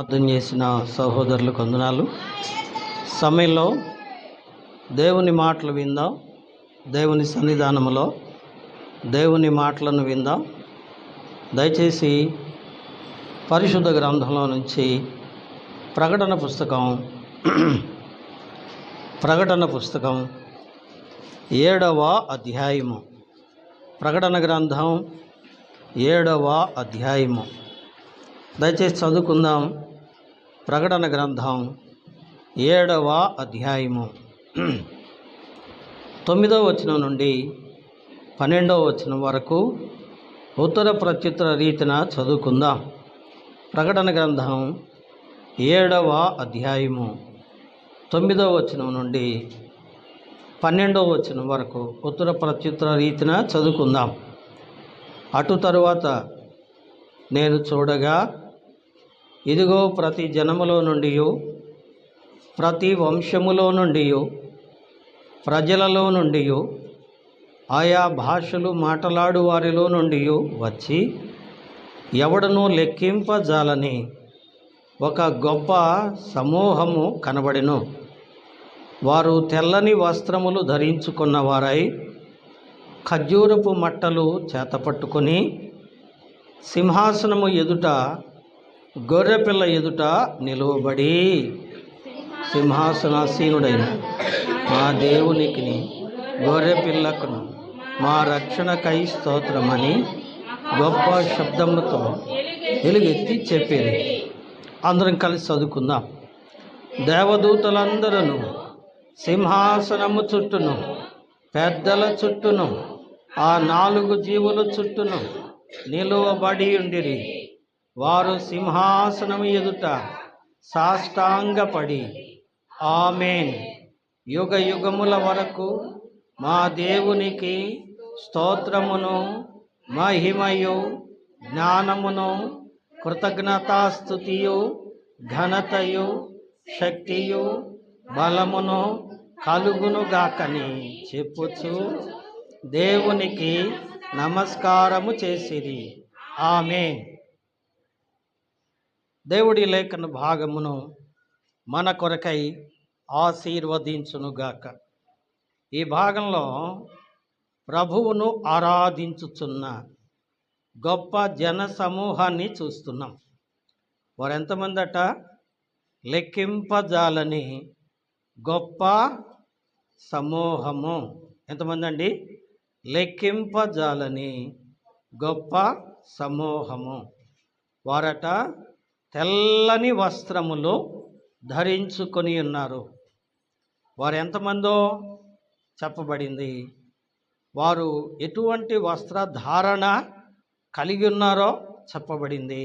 ప్రార్థన చేసిన సహోదరులకు వందనాలు. సమయంలో దేవుని మాటలు విందాం. దేవుని సన్నిధానంలో దేవుని మాటలను విందాం. దయచేసి పరిశుద్ధ గ్రంథంలో నుంచి ప్రకటన పుస్తకం 7వ అధ్యాయము. ప్రకటన గ్రంథం 7వ అధ్యాయము. దయచేసి చదువుకుందాం. ప్రకటన గ్రంథం 7వ అధ్యాయము 9వ వచనం నుండి 12వ వచనం వరకు ఉత్తర ప్రత్యుత్తర రీతిన చదువుకుందాం. ప్రకటన గ్రంథం 7వ అధ్యాయము 9వ వచనం నుండి 12వ వచనం వరకు ఉత్తర ప్రత్యుత్తర రీతిన చదువుకుందాం. అటు తరువాత నేను చూడగా, ఇదిగో ప్రతి జనములో నుండి, ప్రతి వంశములో నుండి, ప్రజలలో నుండి, ఆయా భాషలు మాట్లాడు వారిలో నుండి వచ్చి ఎవడనూ లెక్కింపజాలని ఒక గొప్ప సమూహము కనబడెను. వారు తెల్లని వస్త్రములు ధరించుకున్నవారై ఖర్జూరపు మట్టలు చేతపట్టుకొని సింహాసనము ఎదుట గొర్రెపిల్ల ఎదుట నిలువబడి, సింహాసనాసీనుడైన మా దేవునికి గొర్రెపిల్లకును మా రక్షణకై స్తోత్రమని గొప్ప శబ్దముతో ఎలుగెత్తి చెప్పేది. అందరం కలిసి చదువుకుందాం. దేవదూతలందరూ సింహాసనము చుట్టూను, పెద్దల చుట్టూను, ఆ 4 జీవుల చుట్టూను నిలువబడి ఉండిరి. వారు సింహాసనము ఎదుట సాష్టాంగపడి, ఆమేన్, యుగ యుగముల వరకు మా దేవునికి స్తోత్రమును, మహిమయు, జ్ఞానమును, కృతజ్ఞతాస్తుతియు, ఘనతయు, శక్తియు, బలమును కలుగునుగాకని చెప్పుచు దేవునికి నమస్కారము చేసిరి. ఆమేన్. దేవుడి లేఖన భాగమును మన కొరకై ఆశీర్వదించునుగాక. ఈ భాగంలో ప్రభువును ఆరాధించుచున్న గొప్ప జన సమూహాన్ని చూస్తున్నాం. వారు ఎంతమందట? లెక్కింపజాలని గొప్ప సమూహము. ఎంతమంది అండి? లెక్కింపజాలని గొప్ప సమూహము. వారట తెల్లని వస్త్రములు ధరించుకొని ఉన్నారు. వారు ఎంతమందో చెప్పబడింది. వారు ఎటువంటి వస్త్రధారణ కలిగి ఉన్నారో చెప్పబడింది.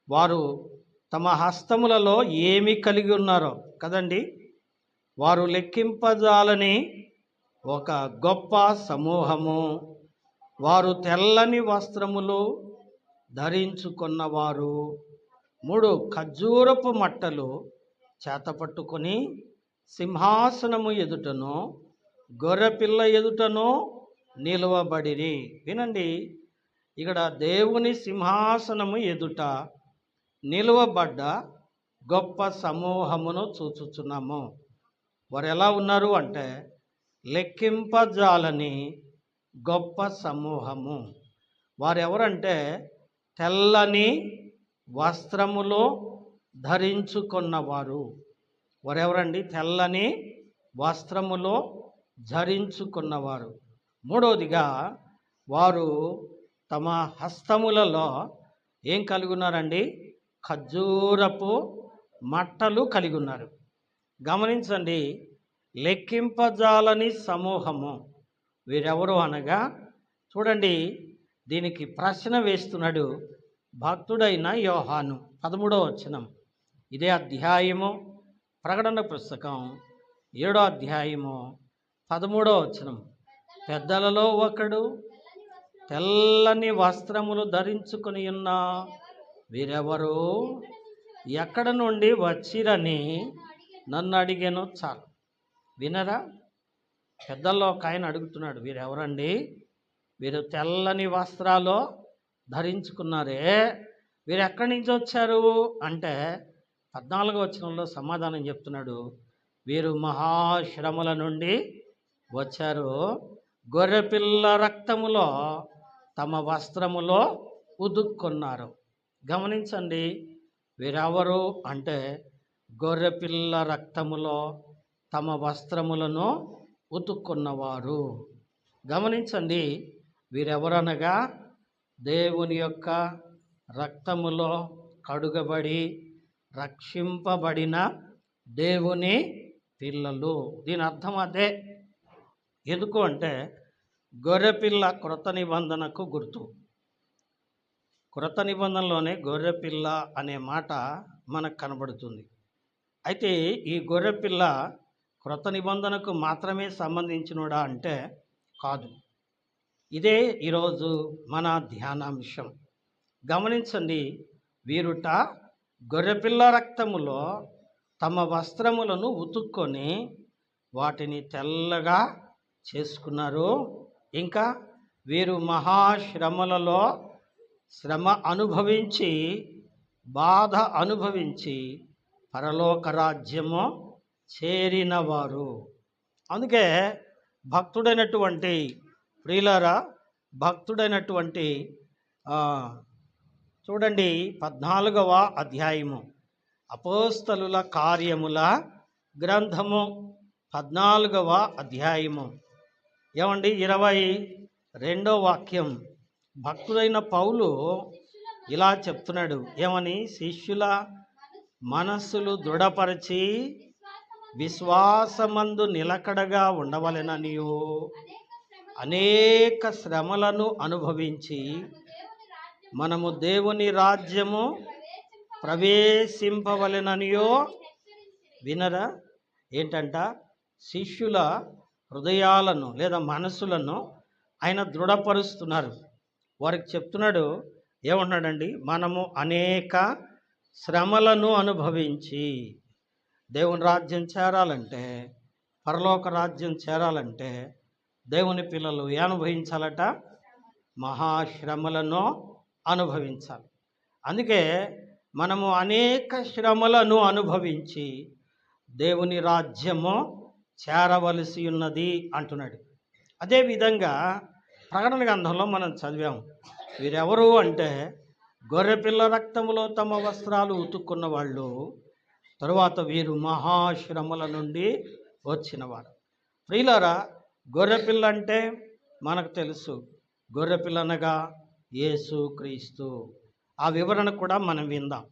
వారు తమ హస్తములలో ఏమి కలిగి ఉన్నారో కదండి. వారు లెక్కింపజాలని ఒక గొప్ప సమూహము. వారు తెల్లని వస్త్రములు ధరించుకున్నవారు. 3 ఖర్జూరపు మట్టలు చేతపట్టుకొని సింహాసనము ఎదుటను గొర్రెపిల్ల ఎదుటను నిలువబడిరి. వినండి, ఇక్కడ దేవుని సింహాసనము ఎదుట నిలువబడ్డ గొప్ప సమూహమును చూచుచున్నాము. వారు ఎలా ఉన్నారు అంటే లెక్కింపజాలని గొప్ప సమూహము. వారు ఎవరంటే తెల్లని వస్త్రములో ధరించుకున్నవారు. వారెవరండి? తెల్లని వస్త్రములో ధరించుకున్నవారు. 3వదిగా వారు తమ హస్తములలో ఏం కలిగి ఉన్నారండి? ఖర్జూరపు మట్టలు కలిగి ఉన్నారు. గమనించండి, లెక్కింపజాలని సమూహము. వీరెవరు అనగా చూడండి, దీనికి ప్రశ్న వేస్తున్నాడు భక్తుడైన యోహాను. 13వ వచనం, ఇదే అధ్యాయము, ప్రకటన పుస్తకం 7వ అధ్యాయము 13వ వచనం. పెద్దలలో ఒకడు తెల్లని వస్త్రములు ధరించుకొని ఉన్న వీరెవరు, ఎక్కడ నుండి వచ్చిరని నన్ను అడిగాను. చాలు, వినరా? పెద్దల్లో ఒక ఆయన అడుగుతున్నాడు, వీరెవరండి? వీరు తెల్లని వస్త్రాలు ధరించుకున్నారే, వీరు ఎక్కడి నుంచి వచ్చారు అంటే 14వ వచనంలో సమాధానం చెప్తున్నాడు. వీరు మహాశ్రమల నుండి వచ్చారు, గొర్రెపిల్ల రక్తములో తమ వస్త్రములో ఉదుక్కున్నారు. గమనించండి, వీరెవరు అంటే గొర్రెపిల్ల రక్తములో తమ వస్త్రములను ఉతుక్కున్నవారు. గమనించండి, వీరెవరనగా దేవుని యొక్క రక్తములో కడుగబడి రక్షింపబడిన దేవుని పిల్లలు. దీని అర్థం అదే. ఎందుకు అంటే గొర్రెపిల్ల క్రొత్త నిబంధనకు గుర్తు. క్రొత్త నిబంధనలోనే గొర్రెపిల్ల అనే మాట మనకు కనబడుతుంది. అయితే ఈ గొర్రెపిల్ల క్రొత్త నిబంధనకు మాత్రమే సంబంధించినడా అంటే కాదు. ఇదే ఈరోజు మన ధ్యానాంశం. గమనించండి, వీరుట గొర్రెపిల్ల రక్తములో తమ వస్త్రములను ఉతుక్కొని వాటిని తెల్లగా చేసుకున్నారు. ఇంకా వీరు మహాశ్రమలలో శ్రమ అనుభవించి బాధ అనుభవించి పరలోక రాజ్యము చేరినవారు. అందుకే భక్తుడైనటువంటి ప్రియులారా, భక్తుడైనటువంటి చూడండి 14వ అధ్యాయము అపోస్తలుల కార్యముల గ్రంథము 14వ అధ్యాయము ఏమండి 22వ వాక్యం. భక్తుడైన పౌలు ఇలా చెప్తున్నాడు. ఏమని? శిష్యుల మనస్సులు దృఢపరిచి విశ్వాసమందు నిలకడగా ఉండవలెననియు అనేక శ్రమలను అనుభవించి మనము దేవుని రాజ్యము ప్రవేశింపవలెననియో వినరా? ఏంటంట? శిష్యుల హృదయాలను లేదా మనసులను ఆయన దృఢపరుస్తున్నారు. వారికి చెప్తున్నాడు, ఏమంటున్నాడండి? మనము అనేక శ్రమలను అనుభవించి దేవుని రాజ్యం చేరాలంటే, పరలోక రాజ్యం చేరాలంటే దేవుని పిల్లలు అనుభవించాలట, మహాశ్రమలను అనుభవించాలి. అందుకే మనము అనేక శ్రమలను అనుభవించి దేవుని రాజ్యము చేరవలసి ఉన్నది అంటున్నాడు. అదేవిధంగా ప్రకటన గ్రంథంలో మనం చదివాము. వీరెవరు అంటే గొర్రెపిల్ల రక్తములో తమ వస్త్రాలు ఉతుక్కున్న వాళ్ళు, తరువాత వీరు మహాశ్రమల నుండి వచ్చినవారు. ప్రియులారా, గొర్రెపిల్ల అంటే మనకు తెలుసు. గొర్రెపిల్ల అనగా యేసుక్రీస్తు. ఆ వివరణ కూడా మనం విందాం.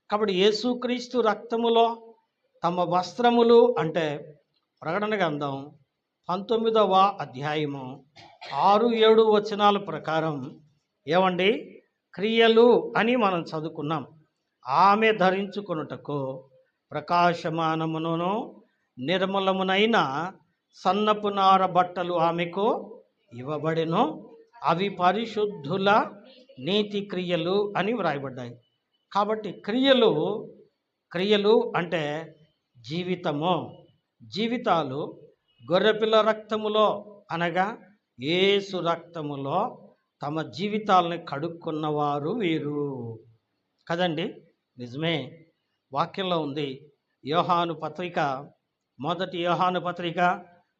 కాబట్టి యేసుక్రీస్తు రక్తములో తమ వస్త్రములు అంటే ప్రకటన గ్రంథం 19వ అధ్యాయము 6-7 వచనాల ప్రకారం ఏమండి? క్రియలు అని మనం చదువుకున్నాం. ఆమె ధరించుకొనుటకు ప్రకాశమానమును నిర్మలమునైన సన్నపు నార బట్టలు ఆమెకు ఇవ్వబడెను. అవి పరిశుద్ధుల నీతి క్రియలు అని వ్రాయబడ్డాయి. కాబట్టి క్రియలు అంటే జీవితాలు గొర్రెపిల్ల రక్తములో అనగా యేసు రక్తములో తమ జీవితాలని కడుక్కున్నవారు వీరు కదండి. నిజమే, వాక్యంలో ఉంది. మొదటి యోహాను పత్రిక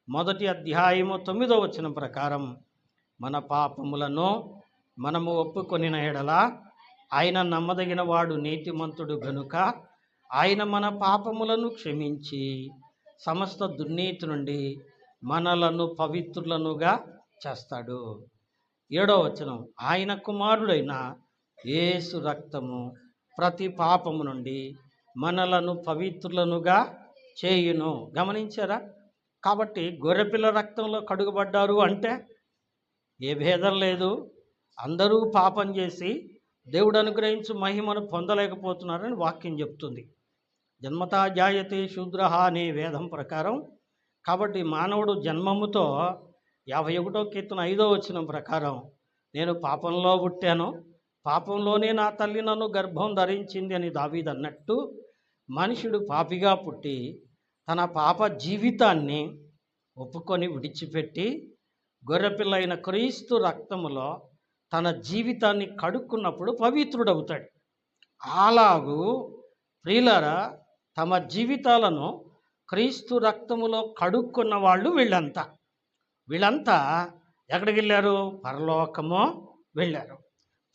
1వ అధ్యాయము 9వ వచనం ప్రకారం మన పాపములను మనము ఒప్పుకొనిన ఎడల ఆయన నమ్మదగిన వాడు, నీతిమంతుడు గనుక ఆయన మన పాపములను క్షమించి సమస్త దుర్నీతి నుండి మనలను పవిత్రులనుగా చేస్తాడు. 7వ వచనం, ఆయన కుమారుడైన యేసు రక్తము ప్రతి పాపము నుండి మనలను పవిత్రులనుగా చేయును. గమనించారా? కాబట్టి గొర్రెపిల్ల రక్తంలో కడుగుబడ్డారు అంటే ఏ భేదం లేదు. అందరూ పాపం చేసి దేవుడు అనుగ్రహించు మహిమను పొందలేకపోతున్నారని వాక్యం చెప్తుంది. జన్మతా జాయతే శూద్రః అనే వేదం ప్రకారం. కాబట్టి మానవుడు జన్మముతో 51వ కీర్తన 5వ వచనం ప్రకారం నేను పాపంలో పుట్టాను, పాపంలోనే నా తల్లి నన్ను గర్భం ధరించింది అని దావీదు అన్నట్టు మనుషుడు పాపిగా పుట్టి తన పాప జీవితాన్ని ఒప్పుకొని విడిచిపెట్టి గొర్రెపిల్ల అయిన క్రీస్తు రక్తములో తన జీవితాన్ని కడుక్కున్నప్పుడు పవిత్రుడవుతాడు. అలాగూ ప్రియులారా తమ జీవితాలను క్రీస్తు రక్తములో కడుక్కున్న వాళ్ళు వీళ్ళంతా ఎక్కడికి వెళ్ళారు? పరలోకము వెళ్ళారు.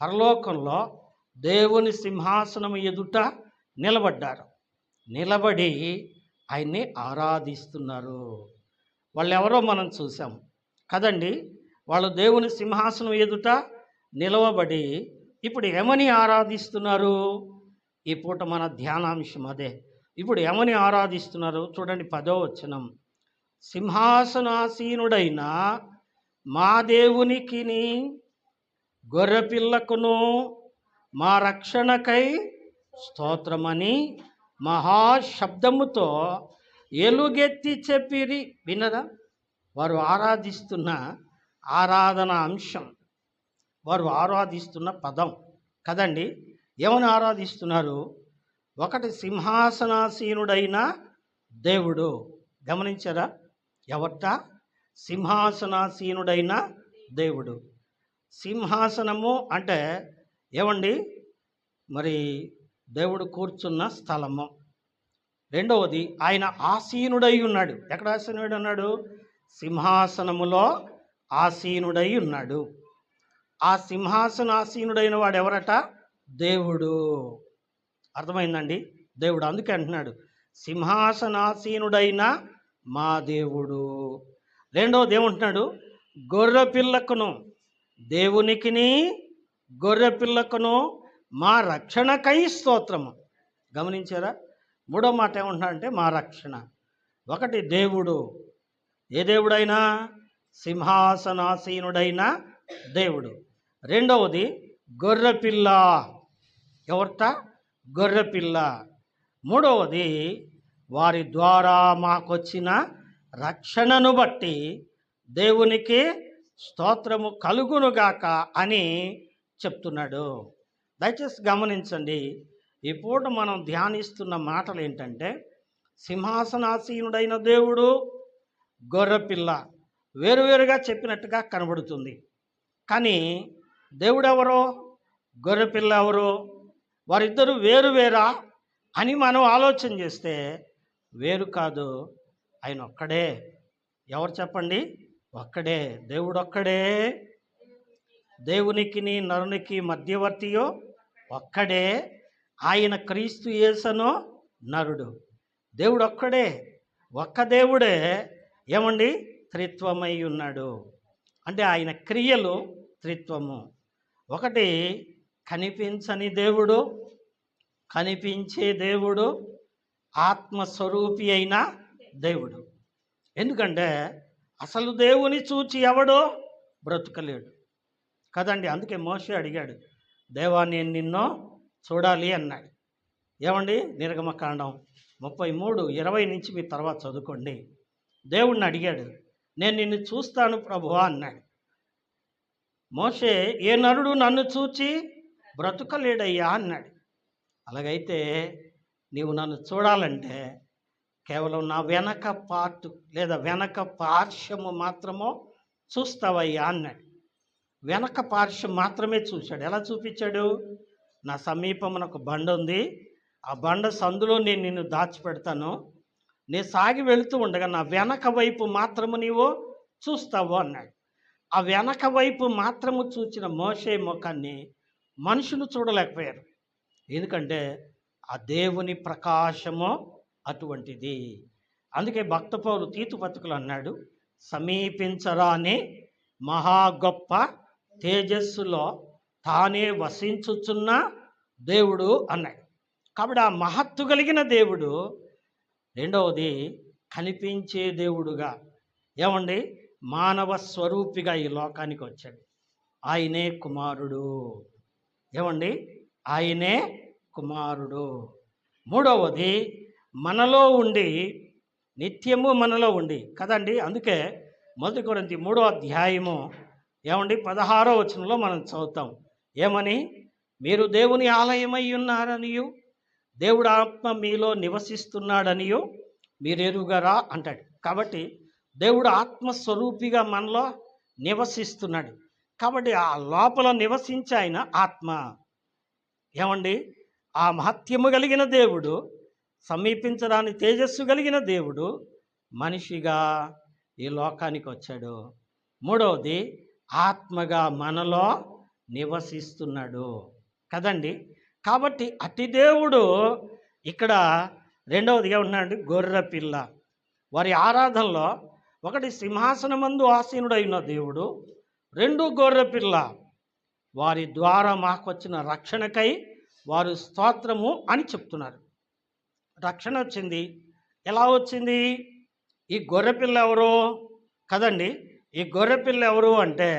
పరలోకంలో దేవుని సింహాసనం ఎదుట నిలబడ్డారు. నిలబడి ఆయన్ని ఆరాధిస్తున్నారు. వాళ్ళు ఎవరో మనం చూసాం కదండి. వాళ్ళు దేవుని సింహాసనం ఎదుట నిలవబడి ఇప్పుడు ఏమని ఆరాధిస్తున్నారు? ఈ పూట మన ధ్యానాంశం అదే. ఇప్పుడు ఏమని ఆరాధిస్తున్నారు చూడండి, 10వ వచనం. సింహాసనాసీనుడైన మా దేవునికిని గొర్రెపిల్లకును మా రక్షణకై స్తోత్రమని మహాశబ్దముతో ఎలుగెత్తి చెప్పిరి. వినరా? వారు ఆరాధిస్తున్న ఆరాధన అంశం, వారు ఆరాధిస్తున్న పదం కదండి. ఏమని ఆరాధిస్తున్నారు? ఒకటి సింహాసనాసీనుడైన దేవుడు. గమనించారా? ఎవట? సింహాసనాసీనుడైన దేవుడు. సింహాసనము అంటే ఏమండి? మరి దేవుడు కూర్చున్న స్థలము. రెండవది ఆయన ఆసీనుడై ఉన్నాడు. ఎక్కడ ఆసీనుడై ఉన్నాడు? సింహాసనములో ఆసీనుడై ఉన్నాడు. ఆ సింహాసనాసీనుడైన వాడు ఎవరట? దేవుడు. అర్థమైందండి? దేవుడు. అందుకే అంటున్నాడు సింహాసనాసీనుడైన మా దేవుడు. రెండవది ఏమంటున్నాడు? గొర్రెపిల్లకును, దేవునికిని గొర్రెపిల్లకును మా రక్షణకై స్తోత్రము. గమనించారా? మూడో మాట ఏమంటున్నాడంటే మా రక్షణ. ఒకటి దేవుడు. ఏ దేవుడైనా? సింహాసనాసీనుడైన దేవుడు. రెండవది గొర్రెపిల్ల. ఎవరిట? గొర్రెపిల్ల. మూడవది వారి ద్వారా మాకొచ్చిన రక్షణను బట్టి దేవునికి స్తోత్రము కలుగునుగాక అని చెప్తున్నాడు. దయచేసి గమనించండి. ఈ పూట మనం ధ్యానిస్తున్న మాటలు ఏంటంటే సింహాసనాసీనుడైన దేవుడు, గొర్రెపిల్ల వేరువేరుగా చెప్పినట్టుగా కనబడుతుంది. కానీ దేవుడు ఎవరో, గొర్రెపిల్ల ఎవరో, వారిద్దరూ వేరువేరా అని మనం ఆలోచన చేస్తే వేరు కాదు, ఆయన ఒక్కడే. ఎవరు చెప్పండి? ఒక్కడే. దేవుడు ఒక్కడే. దేవునికి నరునికి మధ్యవర్తియో ఒక్కడే. ఆయన క్రీస్తు యేసను నరుడు. దేవుడు ఒక్కడే. ఒక్క దేవుడే ఏమండి? త్రిత్వమై ఉన్నాడు. అంటే ఆయన క్రియలు త్రిత్వము. ఒకటి కనిపించని దేవుడు, కనిపించే దేవుడు, ఆత్మస్వరూపి అయిన దేవుడు. ఎందుకంటే అసలు దేవుని చూచి ఎవడో బ్రతుకలేడు కదండి. అందుకే మోషే అడిగాడు, దేవా నేను నిన్ను చూడాలి అన్నాడు. ఏమండి? నిర్గమకాండం 33:20 నుంచి మీ తర్వాత చదువుకోండి. దేవుణ్ణి అడిగాడు, నేను నిన్ను చూస్తాను ప్రభువా అన్నాడు. మోషే, ఏ నరుడు నన్ను చూచి బ్రతుకలేడయ్యా అన్నాడు. అలాగైతే నీవు నన్ను చూడాలంటే కేవలం నా వెనక పార్ట్ లేదా వెనక పార్శ్వము మాత్రమో చూస్తావయ్యా అన్నాడు. వెనక పార్శ్వం మాత్రమే చూశాడు. ఎలా చూపించాడు? నా సమీపమున ఒక బండ ఉంది, ఆ బండ సందులో నేను నిన్ను దాచిపెడతాను, నేను సాగి వెళుతూ ఉండగా నా వెనక వైపు మాత్రము నీవు చూస్తావు అన్నాడు. ఆ వెనక వైపు మాత్రము చూచిన మోషే ముఖాన్ని మనుషులు చూడలేకపోయారు. ఎందుకంటే ఆ దేవుని ప్రకాశము అటువంటిది. అందుకే భక్త పౌలు తీతు పత్రికలో అన్నాడు, సమీపించరాని మహా గొప్ప తేజస్సులో తానే వసించుచున్న దేవుడు అన్నాడు. కాబట్టి ఆ మహత్తు కలిగిన దేవుడు. రెండవది కనిపించే దేవుడుగా ఏమండి? మానవ స్వరూపిగా ఈ లోకానికి వచ్చాడు. ఆయనే కుమారుడు. ఏమండి? ఆయనే కుమారుడు. మూడవది మనలో ఉండి, నిత్యము మనలో ఉండి కదండి. అందుకే 1 కొరింథీ 3వ అధ్యాయము ఏమండి 16వ వచనంలో మనం చదువుతాం. ఏమని? మీరు దేవుని ఆలయమై ఉన్నారనియు దేవుడు ఆత్మ మీలో నివసిస్తున్నాడనియు మీరు ఎరుగరా అంటాడు. కాబట్టి దేవుడు ఆత్మస్వరూపిగా మనలో నివసిస్తున్నాడు. కాబట్టి ఆ లోపల నివసించే ఆయన ఆత్మ. ఏమండి? ఆ మహత్యము కలిగిన దేవుడు, సమీపించడానికి తేజస్సు కలిగిన దేవుడు మనిషిగా ఈ లోకానికి వచ్చాడు. మూడవది, ఆత్మగా మనలో నివసిస్తున్నాడు కదండి. కాబట్టి అతి దేవుడు ఇక్కడ రెండవదిగా ఉన్నాడు, గొర్రెపిల్ల. వారి ఆరాధనలో ఒకటి సింహాసనమందు ఆసీనుడైన దేవుడు, రెండు గొర్రెపిల్ల. వారి ద్వారా మాకు వచ్చిన రక్షణకై వారు స్తోత్రము అని చెప్తున్నారు. రక్షణ వచ్చింది. ఎలా వచ్చింది? ఈ గొర్రెపిల్ల ఎవరు కదండి. ఈ గొర్రెపిల్ల ఎవరు అంటే,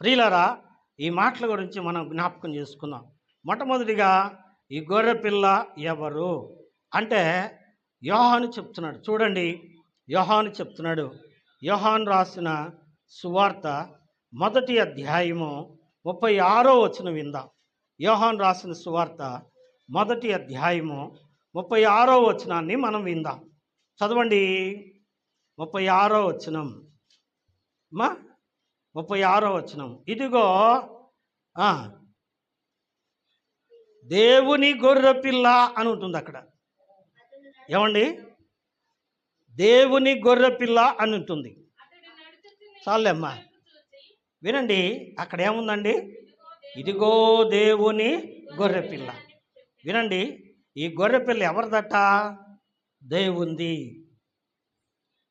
ప్రియులరా, ఈ మాటల గురించి మనం జ్ఞాపకం చేసుకుందాం. మొట్టమొదటిగా ఈ గొర్రెపిల్ల ఎవరు అంటే యోహాను చెప్తున్నాడు. చూడండి, యోహాను చెప్తున్నాడు. యోహాను రాసిన సువార్త 1వ అధ్యాయము 36వ వచనం విందాం. యోహాను రాసిన సువార్త 1వ అధ్యాయము 36వ వచనాన్ని మనం విందాం. చదవండి. 36వ వచనం, 36వ వచనం. ఇదిగో దేవుని గొర్రెపిల్ల అని ఉంటుంది అక్కడ. ఏమండి? దేవుని గొర్రెపిల్ల అని ఉంటుంది. చాలేమ్మా, వినండి. అక్కడ ఏముందండి? ఇదిగో దేవుని గొర్రెపిల్ల. వినండి, ఈ గొర్రెపిల్ల ఎవరిదట? దేవుంది.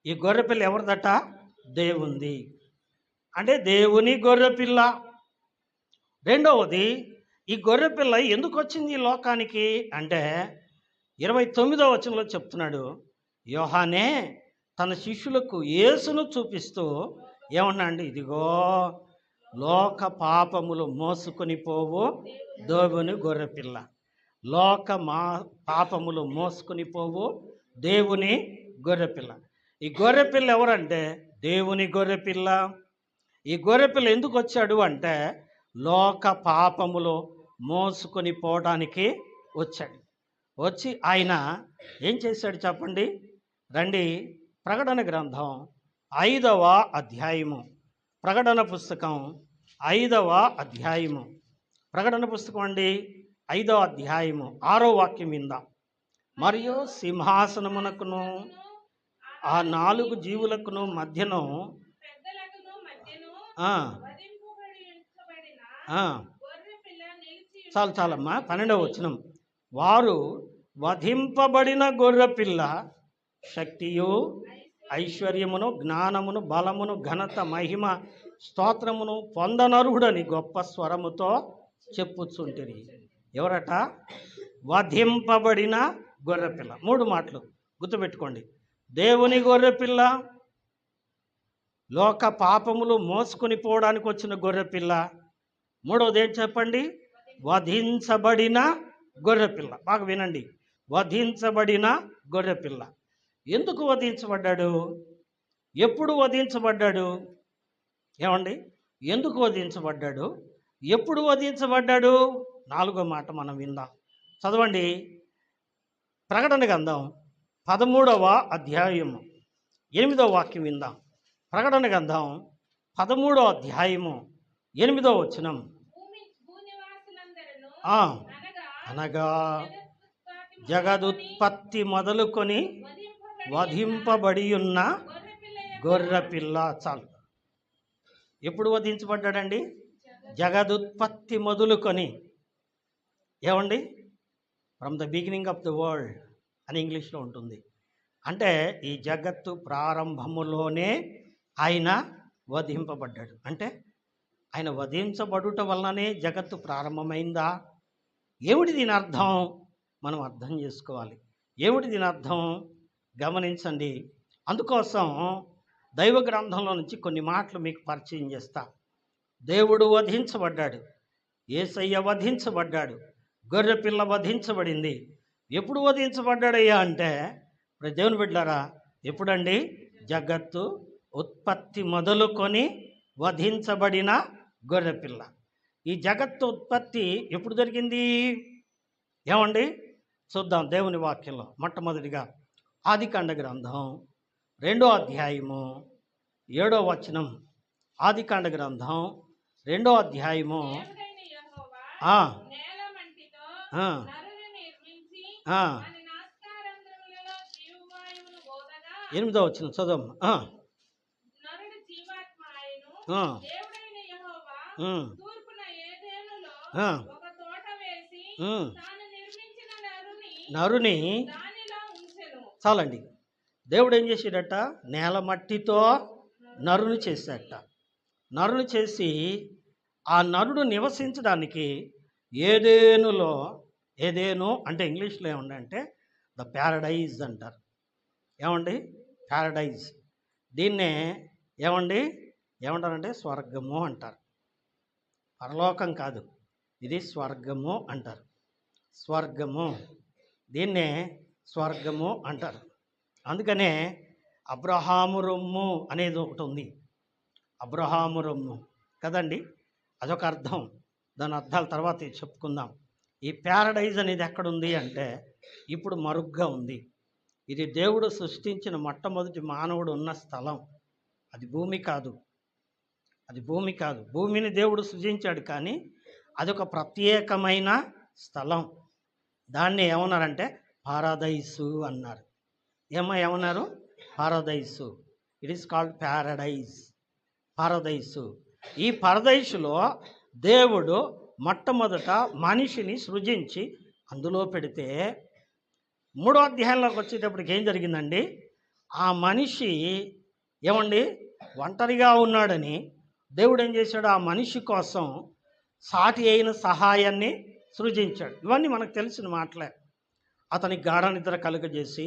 ఈ గొర్రెపిల్ల ఎవరిదట? దేవుంది. అంటే దేవుని గొర్రెపిల్ల. రెండవది, ఈ గొర్రెపిల్ల ఎందుకు వచ్చింది ఈ లోకానికి అంటే 29వ వచనంలో చెప్తున్నాడు. యోహానే తన శిష్యులకు యేసును చూపిస్తూ ఏమన్నా అండి, ఇదిగో లోక పాపములు మోసుకొని పోవు దేవుని గొర్రెపిల్ల. పాపములు మోసుకొని పోవు దేవుని గొర్రెపిల్ల. ఈ గొర్రెపిల్ల ఎవరంటే దేవుని గొర్రెపిల్ల. ఈ గొర్రెపిల్ల ఎందుకు వచ్చాడు అంటే లోక పాపములు మోసుకొని పోవడానికి వచ్చాడు. వచ్చి ఆయన ఏం చేశాడు చెప్పండి. రండి, ప్రకటన గ్రంథం 5వ అధ్యాయము, ప్రకటన పుస్తకం 5వ అధ్యాయము, ప్రకటన పుస్తకం అండి 5వ అధ్యాయము 6వ వాక్యం విందాం. మరియు సింహాసనమునకును ఆ 4 జీవులకును మధ్యను చాలమ్మా. 12వ వచనం. వారు వధింపబడిన గొర్రెపిల్ల శక్తియు ఐశ్వర్యమును జ్ఞానమును బలమును ఘనత మహిమ స్తోత్రమును పొందనరుడని గొప్ప స్వరముతో చెప్పుచుంటిరి. ఎవరట? వధింపబడిన గొర్రెపిల్ల. 3 మాటలు గుర్తుపెట్టుకోండి. దేవుని గొర్రెపిల్ల, లోక పాపములు మోసుకొని పోవడానికి వచ్చిన గొర్రెపిల్ల. మూడవది ఏంటి చెప్పండి? వధించబడిన గొర్రెపిల్ల. బాగా వినండి, వధించబడిన గొర్రెపిల్ల. ఎందుకు వధించబడ్డాడు? ఎప్పుడు వధించబడ్డాడు? ఏమండి? ఎందుకు వధించబడ్డాడు? ఎప్పుడు వధించబడ్డాడు? 4వ మాట మనం విందాం. చదవండి. ప్రకటన గ్రంథం 13వ అధ్యాయము 8వ వాక్యం విందాం. ప్రకటన గ్రంథం 13వ అధ్యాయము 8వ వచనం. అనగా జగదుత్పత్తి మొదలుకొని వధింపబడి ఉన్న గొర్రెపిల్ల. చాలు. ఎప్పుడు వధించబడ్డాడండి? జగదుత్పత్తి మొదలుకొని. ఏమండి? From the beginning of the world అని ఇంగ్లీష్లో ఉంటుంది. అంటే ఈ జగత్తు ప్రారంభములోనే ఆయన వధింపబడ్డాడు. అంటే ఆయన వధించబడుట వలననే జగత్తు ప్రారంభమైందా? ఏమిటి దీని అర్థం? మనం అర్థం చేసుకోవాలి. ఏమిటి దీని అర్థం? గమనించండి. అందుకోసం దైవ గ్రంథంలో నుంచి కొన్ని మాటలు మీకు పరిచయం చేస్తా. దేవుడు వధించబడ్డాడు, యేసయ్య వధించబడ్డాడు, గొర్రెపిల్ల వధించబడింది. ఎప్పుడు వధించబడ్డాడయ్యా అంటే, దేవుని బిడ్డలారా, ఎప్పుడండి? జగత్తు ఉత్పత్తి మొదలుకొని వధించబడిన గొర్రెపిల్ల. ఈ జగత్తు ఉత్పత్తి ఎప్పుడు జరిగింది? ఏమండి? చూద్దాం దేవుని వాక్యంలో. మొట్టమొదటిగా ఆదికాండ గ్రంథం 2వ అధ్యాయము 7వ వచనం. ఆదికాండ గ్రంథం 2వ అధ్యాయము 8వ వచనం చదవమ్మా. నరుని చాలండి. దేవుడు ఏం చేసాడట? నేల మట్టితో నరుని చేశాడట. నరుని చేసి ఆ నరుడు నివసించడానికి ఏదేను అంటే ఇంగ్లీష్లో ఏమండి అంటే ద ప్యారడైజ్ అంటారు. ఏమండి? ప్యారడైజ్. దీన్నే ఏమంటారంటే స్వర్గము అంటారు. పరలోకం కాదు, ఇది స్వర్గము అంటారు. స్వర్గము, దీన్నే స్వర్గము అంటారు. అందుకనే అబ్రహాము రొమ్ము అనేది ఒకటి ఉంది. అబ్రహాము రొమ్ము కదండి, అదొక అర్థం. దాని అర్థాల తర్వాత చెప్పుకుందాం. ఈ ప్యారడైజ్ అనేది ఎక్కడుంది అంటే ఇప్పుడు మరుగ్గా ఉంది. ఇది దేవుడు సృష్టించిన మొట్టమొదటి మానవుడు ఉన్న స్థలం. అది భూమి కాదు, అది భూమి కాదు. భూమిని దేవుడు సృజించాడు, కానీ అదొక ప్రత్యేకమైన స్థలం. దాన్ని ఏమన్నారంటే పారదైసు అన్నారు. ఏమన్నారు? పారదైసు. It is called paradise. పారదైసు. ఈ పారదైసులో దేవుడు మొట్టమొదట మనిషిని సృజించి అందులో పెడితే 3వ అధ్యాయంలోకి వచ్చేటప్పటికి ఏం జరిగిందండి? ఆ మనిషి ఒంటరిగా ఉన్నాడని దేవుడు ఏం చేశాడు? ఆ మనిషి కోసం సాటి అయిన సహాయాన్ని సృజించాడు. ఇవన్నీ మనకు తెలిసిన మాటలే. అతనికి గాఢ నిద్ర కలుగజేసి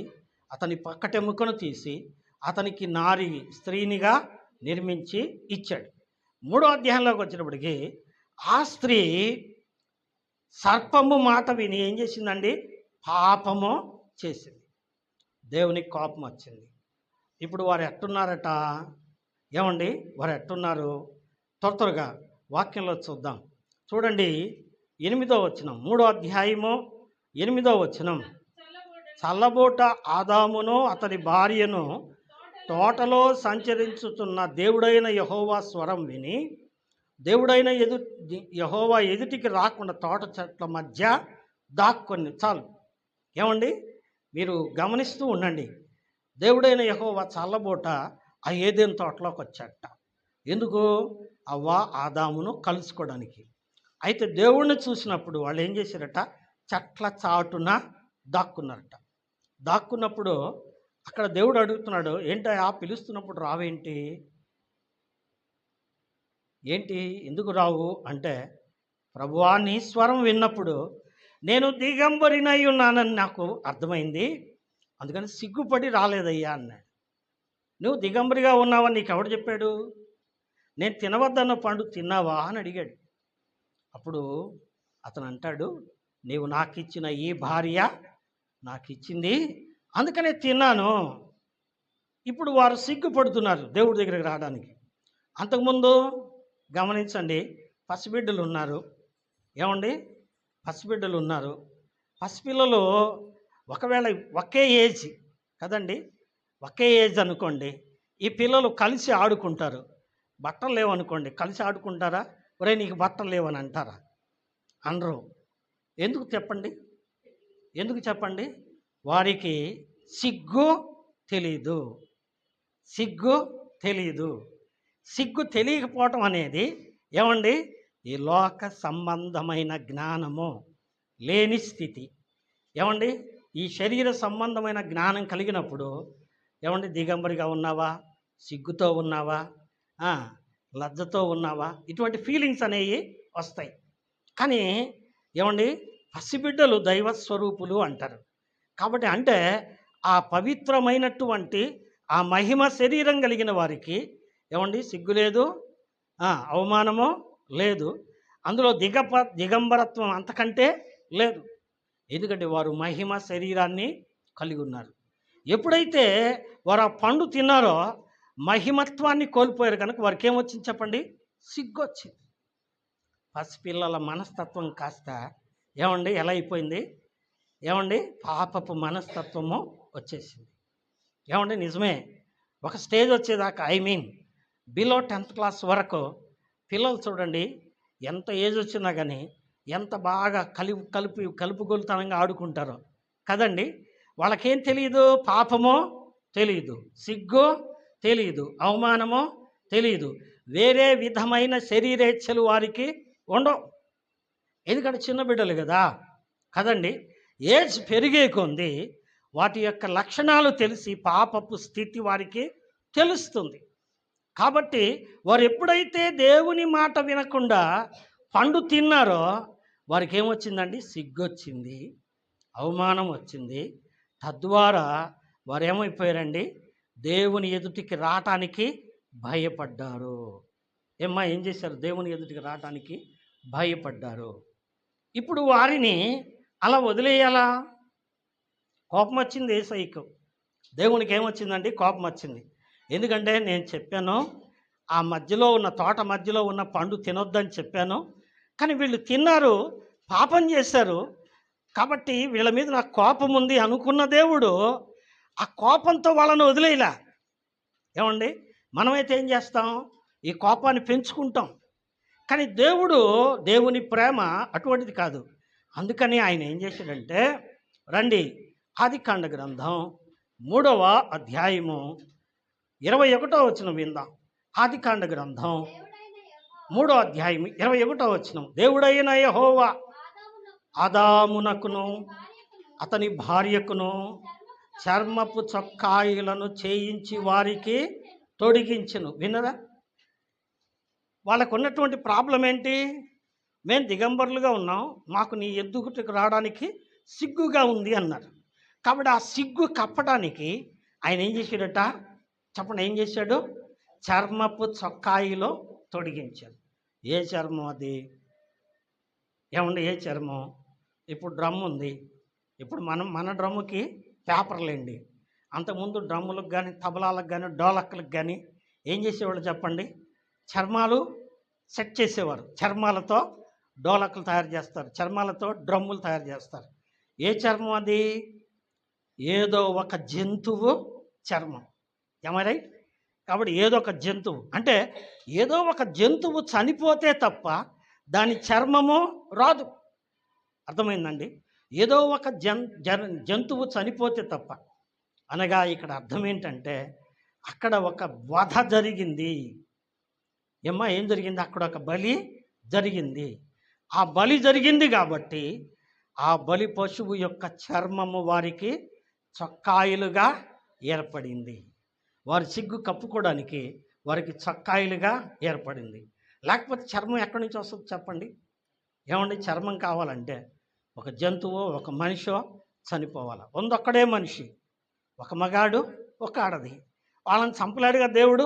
అతని పక్కటెముకను తీసి అతనికి నారి స్త్రీనిగా నిర్మించి ఇచ్చాడు. 3వ అధ్యాయంలోకి వచ్చినప్పటికీ ఆ స్త్రీ సర్పము మాట విని ఏం చేసిందండి? పాపము చేసింది. దేవునికి కోపం వచ్చింది. ఇప్పుడు వారు ఎట్టున్నారట? వారు ఎట్టున్నారు? త్వరగా వాక్యంలో చూద్దాం. చూడండి, 8వ వచనం, 3వ అధ్యాయము 8వ వచనం. చల్లబోట ఆదామును అతని భార్యను తోటలో సంచరించుతున్న దేవుడైన యెహోవా స్వరం విని దేవుడైన యెహోవా ఎదుటికి రాకుండా తోట చెట్ల మధ్య దాక్కొని. చాలు. మీరు గమనిస్తూ ఉండండి. దేవుడైన యెహోవా చల్లబోట ఆ ఏదెను తోటలోకి వచ్చాట. ఎందుకు? అవ్వ ఆదామును కలుసుకోవడానికి. అయితే దేవుడిని చూసినప్పుడు వాళ్ళు ఏం చేశారట? చెట్ల చాటున దాక్కున్నారట. దాక్కున్నప్పుడు అక్కడ దేవుడు అడుగుతున్నాడు, ఏంటా పిలుస్తున్నప్పుడు రావేంటి? ఎందుకు రావు అంటే, ప్రభువా నీ స్వరం విన్నప్పుడు నేను దిగంబరినై ఉన్నానని నాకు అర్థమైంది, అందుకని సిగ్గుపడి రాలేదయ్యా అన్నాడు. నువ్వు దిగంబరిగా ఉన్నావని నీకు ఎవడు చెప్పాడు? నేను తినవద్దన్న పండు తిన్నావా అని అడిగాడు. అప్పుడు అతను అంటాడు, నీవు నాకు ఇచ్చిన ఈ భార్య నాకు ఇచ్చింది, అందుకనే తిన్నాను. ఇప్పుడు వారు సిగ్గుపడుతున్నారు దేవుడి దగ్గరికి రావడానికి. అంతకుముందు గమనించండి, పసిబిడ్డలు ఉన్నారు. పసిబిడ్డలు ఉన్నారు. పసిపిల్లలు ఒకవేళ ఒకే ఏజ్ కదండి, ఒకే ఏజ్ అనుకోండి. ఈ పిల్లలు కలిసి ఆడుకుంటారు. బట్టలు లేవనుకోండి, కలిసి ఆడుకుంటారా? ఒరే నీకు బట్టలు లేవని అంటారా? అనరు. ఎందుకు చెప్పండి? వారికి సిగ్గు తెలీదు. సిగ్గు తెలియకపోవటం అనేది ఈ లోక సంబంధమైన జ్ఞానము లేని స్థితి. ఈ శరీర సంబంధమైన జ్ఞానం కలిగినప్పుడు దిగంబరిగా ఉన్నావా, సిగ్గుతో ఉన్నావా, లజ్జతో ఉన్నావా, ఇటువంటి ఫీలింగ్స్ అనేవి వస్తాయి. కానీ పసిబిడ్డలు దైవస్వరూపులు అంటారు. కాబట్టి అంటే ఆ పవిత్రమైనటువంటి ఆ మహిమ శరీరం కలిగిన వారికి సిగ్గు లేదు, అవమానము లేదు, అందులో దిగంబరత్వం అంతకంటే లేదు. ఎందుకంటే వారు మహిమ శరీరాన్ని కలిగి ఉన్నారు. ఎప్పుడైతే వారు ఆ పండు తిన్నారో మహిమత్వాన్ని కోల్పోయారు కనుక వారికి ఏమొచ్చింది చెప్పండి? సిగ్గు వచ్చింది. పసిపిల్లల మనస్తత్వం కాస్త ఎలా అయిపోయింది? పాపపు మనస్తత్వము వచ్చేసింది. నిజమే. ఒక స్టేజ్ వచ్చేదాకా బిలో 10th క్లాస్ వరకు పిల్లలు చూడండి, ఎంత ఏజ్ వచ్చినా కానీ ఎంత బాగా కలుపుగోలుతనంగా ఆడుకుంటారో. కదండి. వాళ్ళకేం తెలియదు? పాపమో తెలియదు, సిగ్గో తెలియదు, అవమానమో తెలియదు, వేరే విధమైన శరీరేచ్ఛలు వారికి ఉండవు. ఎందుకంటే చిన్న బిడ్డలు కదా, కదండి. ఏజ్ పెరిగే కొంది వాటి యొక్క లక్షణాలు తెలిసి పాపపు స్థితి వారికి తెలుస్తుంది. కాబట్టి వారు ఎప్పుడైతే దేవుని మాట వినకుండా పండు తిన్నారో వారికి ఏమొచ్చిందండి? సిగ్గొచ్చింది, అవమానం వచ్చింది. తద్వారా వారు ఏమైపోయారండి? దేవుని ఎదుటికి రావటానికి భయపడ్డారు. ఏం చేశారు? దేవుని ఎదుటికి రావటానికి భయపడ్డారు. ఇప్పుడు వారిని అలా వదిలేయాలా? కోపం వచ్చింది యేసయ్యకు. దేవునికి ఏమొచ్చిందండి? కోపం వచ్చింది. ఎందుకంటే నేను చెప్పాను, ఆ మధ్యలో ఉన్న తోట మధ్యలో ఉన్న పండు తినొద్దని చెప్పాను, కానీ వీళ్ళు తిన్నారు, పాపం చేశారు. కాబట్టి వీళ్ళ మీద నాకు కోపం ఉంది అనుకున్న దేవుడు ఆ కోపంతో వాళ్ళని వదిలేయలా. ఏమండి, మనమైతే ఏం చేస్తాం? ఈ కోపాన్ని పెంచుకుంటాం. కానీ దేవుని ప్రేమ అటువంటిది కాదు. అందుకని ఆయన ఏం చేశాడంటే, రండి ఆదికాండ గ్రంథం 3వ అధ్యాయము 21వ వచనం విందాం. ఆదికాండ గ్రంథం 3వ అధ్యాయం 21వ వచనం. దేవుడైన యెహోవా ఆదామునకును అతని భార్యకును చర్మపు చొక్కాయిలను చేయించి వారికి తొడిగించెను. విన్నరా? వాళ్ళకు ఉన్నటువంటి ప్రాబ్లం ఏంటి? మేము దిగంబరులుగా ఉన్నాం, మాకు నీ ఎద్దుకు రావడానికి సిగ్గుగా ఉంది అన్నారు. కాబట్టి ఆ సిగ్గు కప్పడానికి ఆయన ఏం చేశాడట? చెప్పండి, ఏం చేశాడు? చర్మపు చొక్కాయిలో తొడిగించాడు. ఏ చర్మం అది? ఏమండి, ఏ చర్మం? ఇప్పుడు డ్రమ్ ఉంది. ఇప్పుడు మన డ్రమ్ముకి పేపర్లేండి. అంతకుముందు డ్రమ్ములకు కానీ, తబలాలకు కానీ, డోలక్కులకు కానీ ఏం చేసేవాళ్ళు చెప్పండి? చర్మాలు సెట్ చేసేవారు. చర్మాలతో డోలక్కులు తయారు చేస్తారు, చర్మాలతో డ్రమ్ములు తయారు చేస్తారు. ఏ చర్మం అది? ఏదో ఒక జంతువు చర్మం. ఏమై? కాబట్టి ఏదో ఒక జంతువు అంటే ఏదో ఒక జంతువు చనిపోతే తప్ప దాని చర్మము రాదు. అర్థమైందండి? ఏదో ఒక జంతువు చనిపోతే తప్ప. అనగా ఇక్కడ అర్థం ఏంటంటే అక్కడ ఒక వధ జరిగింది. ఏం జరిగింది? అక్కడ ఒక బలి జరిగింది. ఆ బలి జరిగింది కాబట్టి ఆ బలి పశువు యొక్క చర్మము వారికి చొక్కాయిలుగా ఏర్పడింది. వారి సిగ్గు కప్పుకోవడానికి వారికి చొక్కాయిలుగా ఏర్పడింది. లేకపోతే చర్మం ఎక్కడి నుంచి వస్తుంది చెప్పండి? ఏమండి, చర్మం కావాలంటే ఒక జంతువు, ఒక మనిషో చనిపోవాలి. ఒక్కడే మనిషి, ఒక మగాడు, ఒక ఆడది. వాళ్ళని చంపలేడుగా దేవుడు.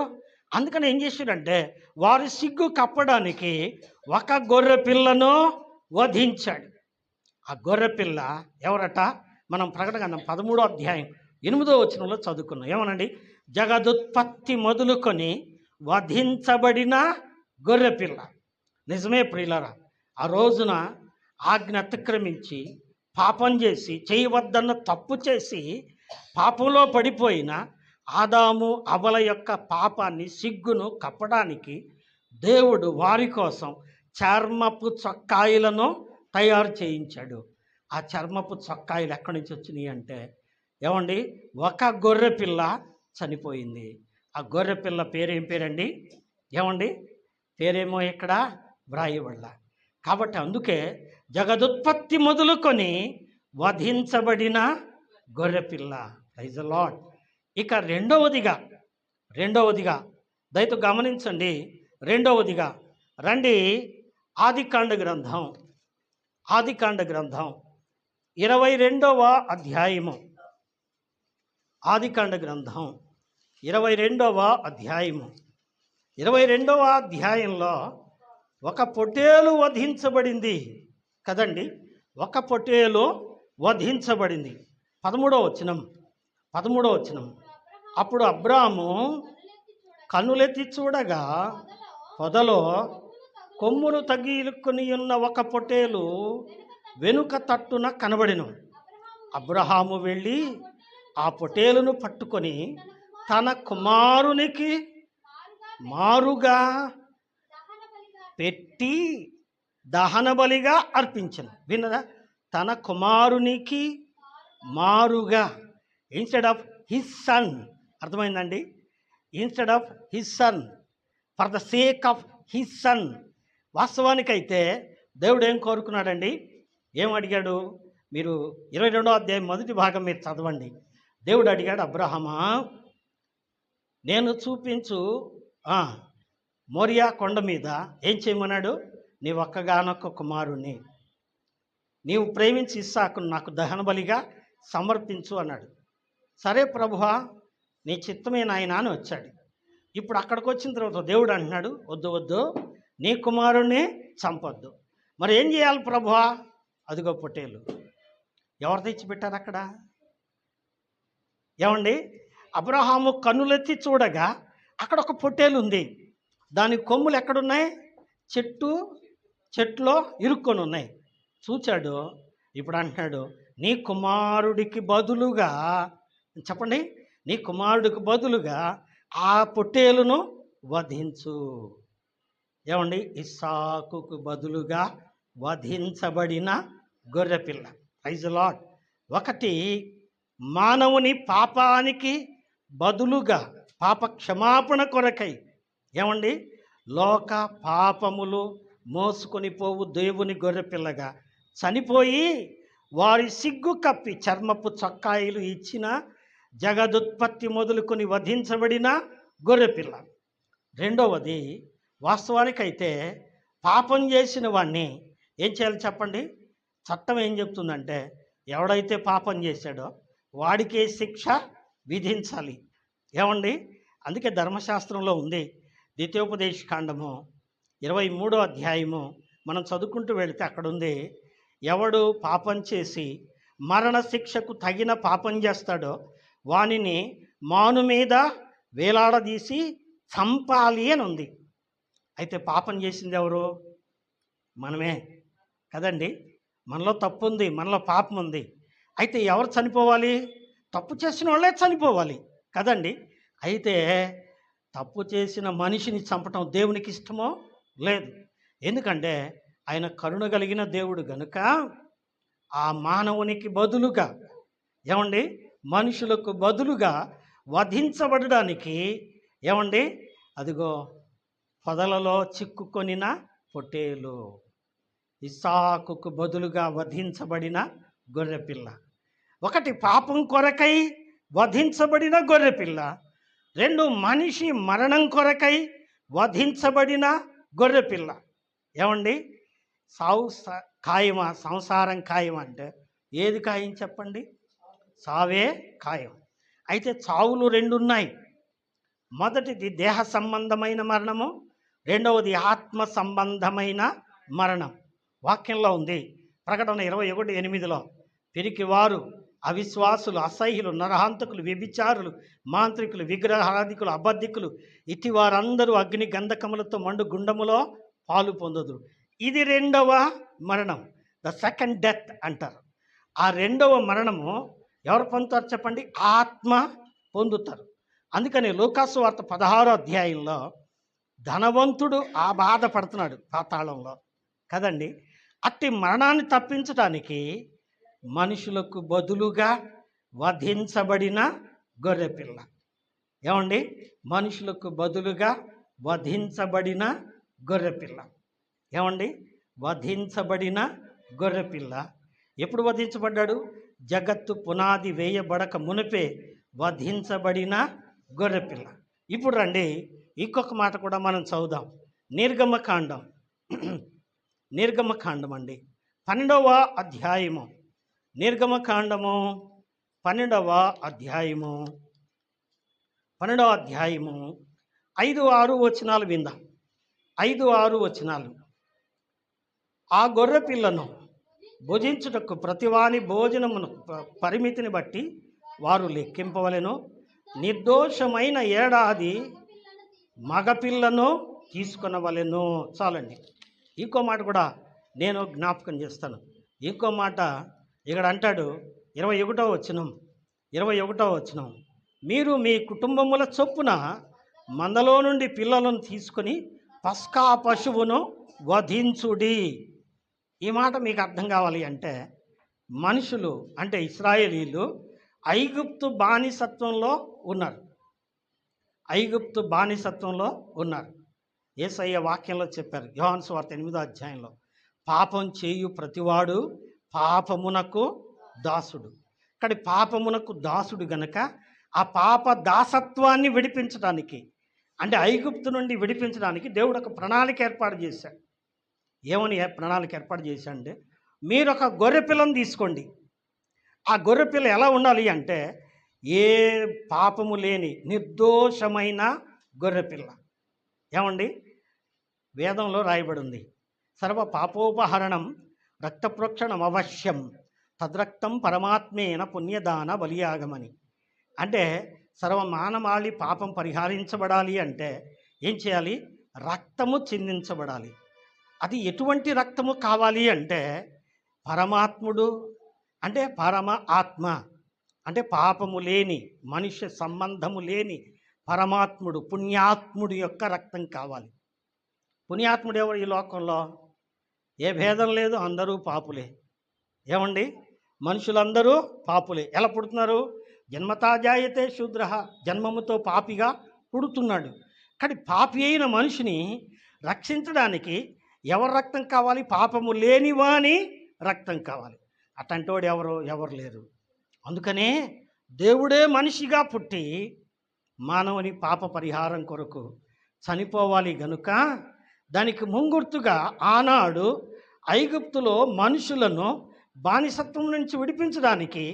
అందుకని ఏం చేశాడంటే వారి సిగ్గు కప్పడానికి ఒక గొర్రె పిల్లను వధించాడు. ఆ గొర్రె పిల్ల ఎవరట? మనం ప్రకటన గ్రంథం 13వ అధ్యాయం 8వ వచనంలో చదువుకున్నాం. ఏమనండి? జగదుత్పత్తి మొదలుకొని వధించబడిన గొర్రె పిల్ల. నిజమే ప్రియులారా, ఆ రోజున ఆజ్ఞ అతిక్రమించి పాపం చేసి, చేయవద్దన్న తప్పు చేసి పాపంలో పడిపోయిన ఆదాము అవ్వల యొక్క పాపాన్ని, సిగ్గును కప్పడానికి దేవుడు వారి కోసం చర్మపు చొక్కాయిలను తయారు చేయించాడు. ఆ చర్మపు చొక్కాయిలు ఎక్కడి నుంచి వచ్చినాయి అంటే ఏమండి, ఒక గొర్రె పిల్ల చనిపోయింది. ఆ గొర్రె పిల్ల పేరేం పేరండి? ఏమండి, పేరేమో ఇక్కడ వ్రాయబడ్డ. కాబట్టి అందుకే జగదుత్పత్తి మొదలుకొని వధించబడిన గొర్రె పిల్ల. Praise the Lord. ఇక రెండవదిగా దయతో గమనించండి. రెండవదిగా రండి ఆదికాండ గ్రంథం 22వ అధ్యాయము. ఆదికాండ గ్రంథం 22వ అధ్యాయము. 22వ అధ్యాయంలో ఒక పొట్టేలు వధించబడింది కదండి. ఒక పొట్టేలు వధించబడింది. 13వ వచనం. అప్పుడు అబ్రాము కన్నులెత్తి చూడగా పొదలో కొమ్ములు తగిలుకొని ఉన్న ఒక పొట్టేలు వెనుక తట్టున కనబడెను. అబ్రహాము వెళ్ళి ఆ పొట్టేలును పట్టుకొని తన కుమారునికి మారుగా పెట్టి దహన బలిగా అర్పించను. విన్నదా? తన కుమారునికి మారుగా, ఇన్స్టెడ్ ఆఫ్ హిస్ సన్. అర్థమైందండి? Instead of his son, for the sake of his son. వాస్తవానికైతే దేవుడు ఏం కోరుకున్నాడండి? ఏం అడిగాడు? మీరు 22వ అధ్యాయం మొదటి భాగం మీరు చదవండి. దేవుడు అడిగాడు, అబ్రహమా, నేను చూపించు మోరియా కొండ మీద ఏం చేయమన్నాడు? నీ ఒక్కగానొక్క కుమారుణ్ణి నీవు ప్రేమించి ఇస్సాకును నాకు దహన బలిగా సమర్పించు అన్నాడు. సరే ప్రభువా, నీ చిత్తమే నాయనా అని వచ్చాడు. ఇప్పుడు అక్కడికి వచ్చిన తర్వాత దేవుడు అంటున్నాడు, వద్దు వద్దు, నీ కుమారుణ్ణి చంపొద్దు. మరి ఏం చేయాలి ప్రభువా? అదిగో పొట్టేలు. ఎవరు తెచ్చిపెట్టారు అక్కడ? ఏమండి? అబ్రహాము కన్నులెత్తి చూడగా అక్కడ ఒక పొట్టేలు ఉంది. దాని కొమ్ములు ఎక్కడున్నాయి? చెట్లో ఇరుక్కొని ఉన్నాయి. చూచాడు. ఇప్పుడు అంటున్నాడు, నీ కుమారుడికి బదులుగా, చెప్పండి, నీ కుమారుడికి బదులుగా ఆ పొట్టేలును వధించు. ఏమండి? ఇస్సాకుకు బదులుగా వధించబడిన గొర్రెపిల్ల. Praise the Lord. ఒకటి మానవుని పాపానికి బదులుగా, పాప క్షమాపణ కొరకై, ఏమండి, లోక పాపములు మోసుకొని పోవు దేవుని గొర్రెపిల్లగా చనిపోయి వారి సిగ్గు కప్పి చర్మపు చొక్కాయిలు ఇచ్చిన జగదుత్పత్తి మొదలుకొని వధించబడిన గొర్రెపిల్ల. రెండవది, వాస్తవానికైతే పాపం చేసిన వాడిని ఏం చేయాలి చెప్పండి? చట్టం ఏం చెప్తుందంటే, ఎవడైతే పాపం చేశాడో వాడికే శిక్ష విధించాలి. ఏమండి? అందుకే ధర్మశాస్త్రంలో ఉంది, ద్వితీయోపదేశకాండము 23వ అధ్యాయము మనం చదువుకుంటూ వెళితే అక్కడ ఉంది, ఎవడు పాపం చేసి మరణ శిక్షకు తగిన పాపం చేస్తాడో వానిని మాను మీద వేలాడదీసి చంపాలి అని ఉంది. అయితే పాపం చేసింది ఎవరు? మనమే కదండి. మనలో తప్పు ఉంది, మనలో పాపం ఉంది. అయితే ఎవరు చనిపోవాలి? తప్పు చేసిన వాళ్ళే చనిపోవాలి కదండి. అయితే తప్పు చేసిన మనిషిని చంపటం దేవునికి ఇష్టమో లేదు. ఎందుకంటే ఆయన కరుణ కలిగిన దేవుడు గనుక ఆ మానవునికి బదులుగా, ఏమండి, మనుషులకు బదులుగా వధించబడడానికి, ఏమండి, అదిగో పొదలలో చిక్కుకొనిన పొట్టేలు, ఇస్సాకుకు బదులుగా వధించబడిన గొర్రెపిల్ల. ఒకటి పాపం కొరకై వధించబడిన గొర్రెపిల్ల, రెండు మనిషి మరణం కొరకై వధించబడిన గొర్రెపిల్ల. ఏమండి? సావు ఖాయమా, సంసారం ఖాయం అంటే ఏది ఖాయం చెప్పండి? సావే ఖాయం. అయితే చావులు రెండు ఉన్నాయి. మొదటిది దేహ సంబంధమైన మరణము, రెండవది ఆత్మ సంబంధమైన మరణం. వాక్యంలో ఉంది, ప్రకటన 21:8, పిరికివారు, అవిశ్వాసులు, అసహ్యులు, నరహంతకులు, వ్యభిచారులు, మాంత్రికులు, విగ్రహాదికులు, అబద్ధికులు ఇట్టి వారందరూ అగ్ని గంధకములతో మండు గుండములో పాలు పొందదు. ఇది రెండవ మరణం, ద సెకండ్ డెత్ అంటారు. ఆ రెండవ మరణము ఎవరు పొందుతారు చెప్పండి? ఆత్మ పొందుతారు. అందుకని లూకాసు వార్త 16వ అధ్యాయంలో ధనవంతుడు ఆ బాధపడుతున్నాడు పాతాళంలో కదండి. అట్టి మరణాన్ని తప్పించడానికి మనుషులకు బదులుగా వధించబడిన గొర్రెపిల్ల. ఏమండి? మనుషులకు బదులుగా వధించబడిన గొర్రెపిల్ల. ఏమండి? వధించబడిన గొర్రెపిల్ల. ఎప్పుడు వధించబడ్డాడు? జగత్తు పునాది వేయబడక మునిపే వధించబడిన గొర్రెపిల్ల. ఇప్పుడు రండి, ఇంకొక మాట కూడా మనం చదువుదాం. నిర్గమకాండం అండి 12వ అధ్యాయము. నిర్గమకాండము 12వ అధ్యాయము 5-6 వచనాలు విందాం. 5-6 వచనాలు. ఆ గొర్రె పిల్లను భుజించుటకు ప్రతివాని భోజనమును పరిమితిని బట్టి వారు లెక్కింపవలెను. నిర్దోషమైన ఏడాది మగపిల్లను తీసుకొనవలెను. చాలండి. ఇంకో మాట కూడా నేను జ్ఞాపకం చేస్తాను. ఇంకో మాట ఇక్కడ అంటాడు 21వ వచనం, మీరు మీ కుటుంబముల చొప్పున మందలో నుండి పిల్లలను తీసుకొని పస్కా పశువును వధించుడి. ఈ మాట మీకు అర్థం కావాలి అంటే మనుషులు అంటే ఇశ్రాయేలీలు ఐగుప్తు బానిసత్వంలో ఉన్నారు. ఐగుప్తు బానిసత్వంలో ఉన్నారు. యేసయ్య వాక్యంలో చెప్పారు, యోహాను సువార్త 8వ అధ్యాయంలో, పాపం చేయు ప్రతివాడు పాపమునకు దాసుడు. ఇక్కడ పాపమునకు దాసుడు గనక ఆ పాప దాసత్వాన్ని విడిపించడానికి, అంటే ఐగుప్తు నుండి విడిపించడానికి దేవుడు ఒక ప్రణాళిక ఏర్పాటు చేశాడు. ఏమని ప్రణాళిక ఏర్పాటు చేశాడంటే, మీరు ఒక గొర్రెపిల్లను తీసుకోండి. ఆ గొర్రెపిల్ల ఎలా ఉండాలి అంటే ఏ పాపము లేని నిర్దోషమైన గొర్రెపిల్ల. ఏమండి, వేదంలో రాయబడి ఉంది, సర్వ పాపోపహరణం రక్తప్రోక్షణం అవశ్యం తద్రక్తం పరమాత్మేన పుణ్యదాన బలియాగమని. అంటే సర్వమానవాళి పాపం పరిహారించబడాలి అంటే ఏం చేయాలి? రక్తము చిందించబడాలి. అది ఎటువంటి రక్తము కావాలి అంటే పరమాత్ముడు, అంటే పరమ ఆత్మ, అంటే పాపము లేని, మనుష్య సంబంధము లేని పరమాత్ముడు, పుణ్యాత్ముడు యొక్క రక్తం కావాలి. పుణ్యాత్ముడు ఎవరు ఈ లోకంలో? ఏ భేదం లేదు, అందరూ పాపులే. ఏమండి, మనుషులందరూ పాపులే. ఎలా పుడుతున్నారు? జన్మతా జాయతే శూద్ర, జన్మముతో పాపిగా పుడుతున్నాడు. కానీ పాపి అయిన మనిషిని రక్షించడానికి ఎవరు రక్తం కావాలి? పాపము లేనివాని రక్తం కావాలి. అట్లాంటి ఎవరు లేరు. అందుకనే దేవుడే మనిషిగా పుట్టి మానవుని పాప పరిహారం కొరకు చనిపోవాలి గనుక దానికి ముంగుర్తుగా ఆనాడు ఐగుప్తులో మనుషులను బానిసత్వం నుంచి విడిపించడానికి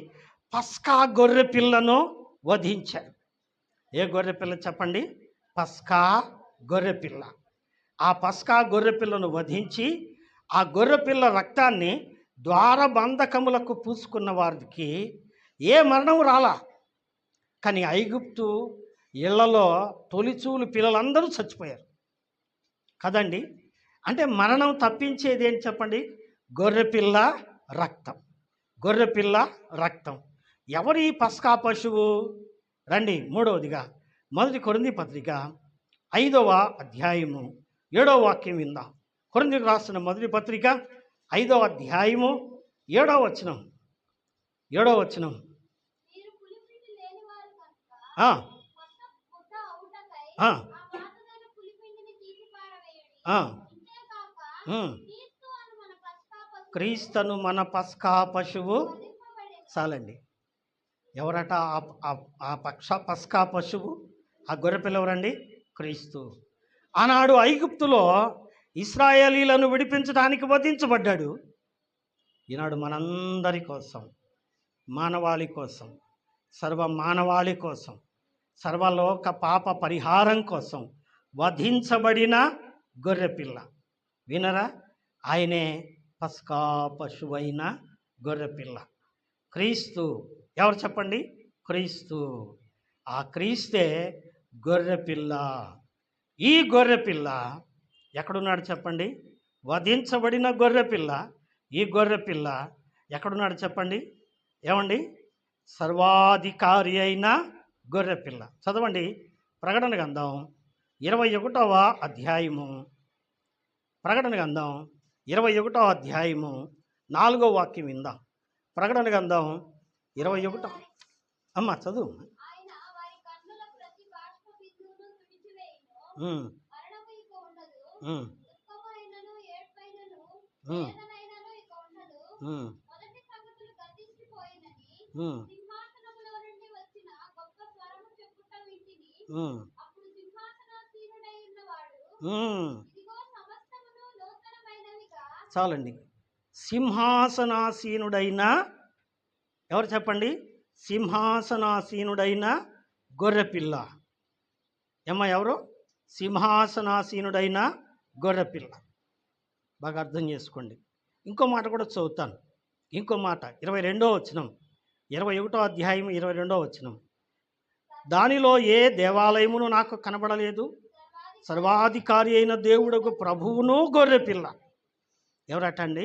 పస్కా గొర్రె పిల్లను వధించారు. ఏ గొర్రె పిల్ల చెప్పండి? పస్కా గొర్రె పిల్ల. ఆ పస్కా గొర్రె పిల్లను వధించి ఆ గొర్రె పిల్ల రక్తాన్ని ద్వారబంధకములకు పూసుకున్న వారికి ఏ మరణం రాలా. కానీ ఐగుప్తు ఇళ్లలో తొలిచూలు పిల్లలందరూ చచ్చిపోయారు కదండి. అంటే మరణం తప్పించేది ఏంటి చెప్పండి? గొర్రెపిల్ల రక్తం. గొర్రెపిల్ల రక్తం. ఎవరి పస్కా పశువు? రండి, మూడవదిగా 1 కొరింథీ పత్రిక 5వ అధ్యాయము 7వ వాక్యం విందాం. కొరింథీయులకు రాసిన 1 పత్రిక 5వ అధ్యాయము 7వ వచనం. 7వ వచనం. క్రీస్తును మన పస్కా పశువు. చాలండి. ఎవరట ఆ పస్కా పశువు? ఆ గొర్రెపిల్ల ఎవరండి? క్రీస్తు. ఆనాడు ఐగుప్తులో ఇశ్రాయేలీలను విడిపించడానికి వధించబడ్డాడు. ఈనాడు మనందరి కోసం, మానవాళి కోసం, సర్వ మానవాళి కోసం, సర్వలోక పాప పరిహారం కోసం వధించబడిన గొర్రెపిల్ల. వినరా? ఆయనే పస్కా పశువైన గొర్రెపిల్ల క్రీస్తు. ఎవరు చెప్పండి? క్రీస్తు. ఆ క్రీస్తే గొర్రెపిల్ల. ఈ గొర్రెపిల్ల ఎక్కడున్నాడు చెప్పండి? వధించబడిన గొర్రెపిల్ల. ఈ గొర్రెపిల్ల ఎక్కడున్నాడు చెప్పండి? ఏమండి? సర్వాధికారి అయిన గొర్రెపిల్ల. చదవండి, ప్రకటన గ్రంథం 21వ అధ్యాయము. ప్రకటన గ్రంథం 21వ అధ్యాయము 4వ వాక్యం విందాం. ప్రకటన గ్రంథం 21. అమ్మ చదువు. చాలండి. సింహాసనాసీనుడైన ఎవరు చెప్పండి? సింహాసనాసీనుడైన గొర్రెపిల్ల. ఎవరు? సింహాసనాసీనుడైన గొర్రెపిల్ల. బాగా అర్థం చేసుకోండి. ఇంకో మాట కూడా చదువుతాను. ఇంకో మాట 22వ వచనం, 21వ అధ్యాయం 22వ వచనం. దానిలో ఏ దేవాలయమును నాకు కనబడలేదు, సర్వాధికారి అయిన దేవుడుకు ప్రభువును గొర్రెపిల్ల. ఎవరటండి?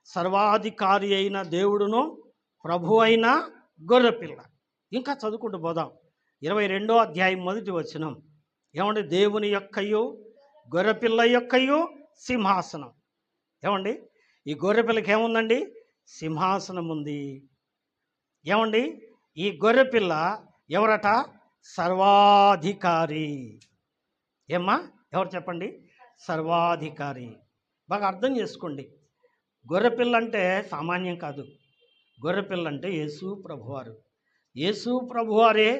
సర్వాధికారి అయిన దేవుడును ప్రభు అయిన గొర్రెపిల్ల. ఇంకా చదువుకుంటూ పోదాం. 22వ అధ్యాయం 1వ వచనం. ఏమండి? దేవుని యొక్కయు గొర్రెపిల్ల యొక్కయు సింహాసనం. ఏమండి? ఈ గొర్రెపిల్లకి ఏముందండి? సింహాసనం ఉంది. ఏమండి, ఈ గొర్రెపిల్ల ఎవరట? సర్వాధికారి. ఏమ్మా, ఎవరు చెప్పండి? సర్వాధికారి. బాగా అర్థం చేసుకోండి. గొర్రెపిల్ల అంటే సామాన్యం కాదు. గొర్రెపిల్ల అంటే యేసు ప్రభువారు. యేసు ప్రభువారే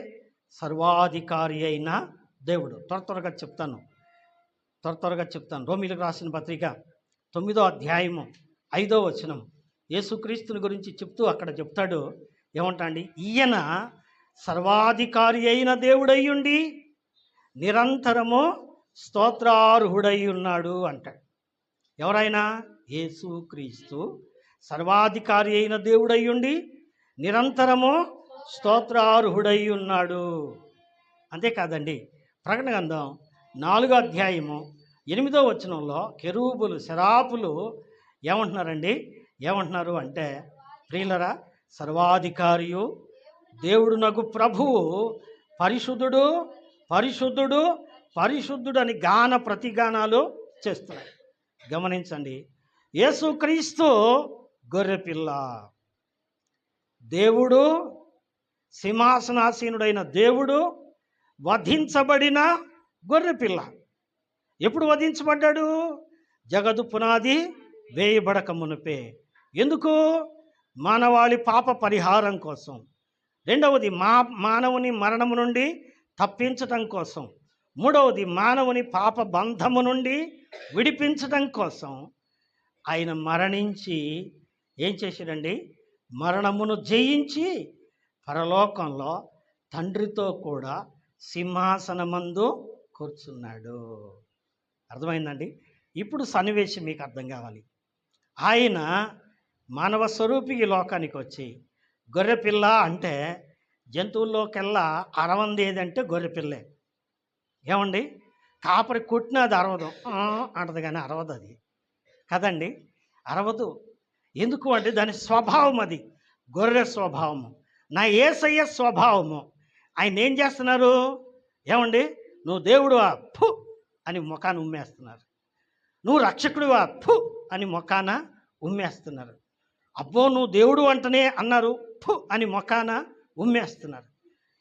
సర్వాధికారి అయిన దేవుడు. త్వరగా చెప్తాను. రోమీలకు రాసిన పత్రిక 9వ అధ్యాయము 5వ వచనం. యేసుక్రీస్తుని గురించి చెప్తూ అక్కడ చెప్తాడు. ఏమంటా అండి? ఈయన సర్వాధికారి అయిన దేవుడయ్యుండి నిరంతరము స్తోత్రార్హుడై ఉన్నాడు అంటాడు. ఎవరైనా? యేసుక్రీస్తు సర్వాధికారి అయిన దేవుడయ్యుండి నిరంతరము స్తోత్రార్హుడై ఉన్నాడు. అంతేకాదండి, ప్రకటన గ్రంథం 4వ అధ్యాయము 8వ వచనంలో కెరూబులు శరాపులు ఏమంటున్నారు అంటే, ప్రియులరా, సర్వాధికారియు దేవుడునగు ప్రభువు పరిశుద్ధుడు పరిశుద్ధుడు పరిశుద్ధుడు అని ప్రతిగానాలు చేస్తున్నాయి. గమనించండి, యేసుక్రీస్తు గొర్రెపిల్ల, దేవుడు, సింహాసనాసీనుడైన దేవుడు వధించబడిన గొర్రెపిల్ల. ఎప్పుడు వధించబడ్డాడు? జగదు పునాది వేయబడక మునిపే. ఎందుకు? మానవాళి పాప పరిహారం కోసం. రెండవది మానవుని మరణము నుండి తప్పించటం కోసం. మూడవది మానవుని పాప బంధము నుండి విడిపించటం కోసం ఆయన మరణించి ఏం చేశాడండి? మరణమును జయించి పరలోకంలో తండ్రితో కూడా సింహాసనమందు కూర్చున్నాడు. అర్థమైందండి? ఇప్పుడు సన్నివేశం మీకు అర్థం కావాలి. ఆయన మానవ స్వరూపి ఈ లోకానికి వచ్చి, గొర్రెపిల్ల అంటే జంతువుల్లోకెల్లా అరవంది ఏదంటే గొర్రెపిల్లే. ఏమండి, కాపరి కొట్టిన అది అరవదు అంటది, కానీ అరవదు అది కదండి, అరవదు. ఎందుకు అంటే దాని స్వభావం, అది గొర్రె స్వభావము. నా యేసయ్య స్వభావము. ఆయన ఏం చేస్తున్నారు? ఏమండి, నువ్వు దేవుడువా ఫు అని ముఖాన ఉమ్మేస్తున్నారు. నువ్వు రక్షకుడివా ఫు అని ముఖాన ఉమ్మేస్తున్నారు. అబ్బో నువ్వు దేవుడు అంటనే అన్నారు, ఫు అని ముఖాన ఉమ్మేస్తున్నారు.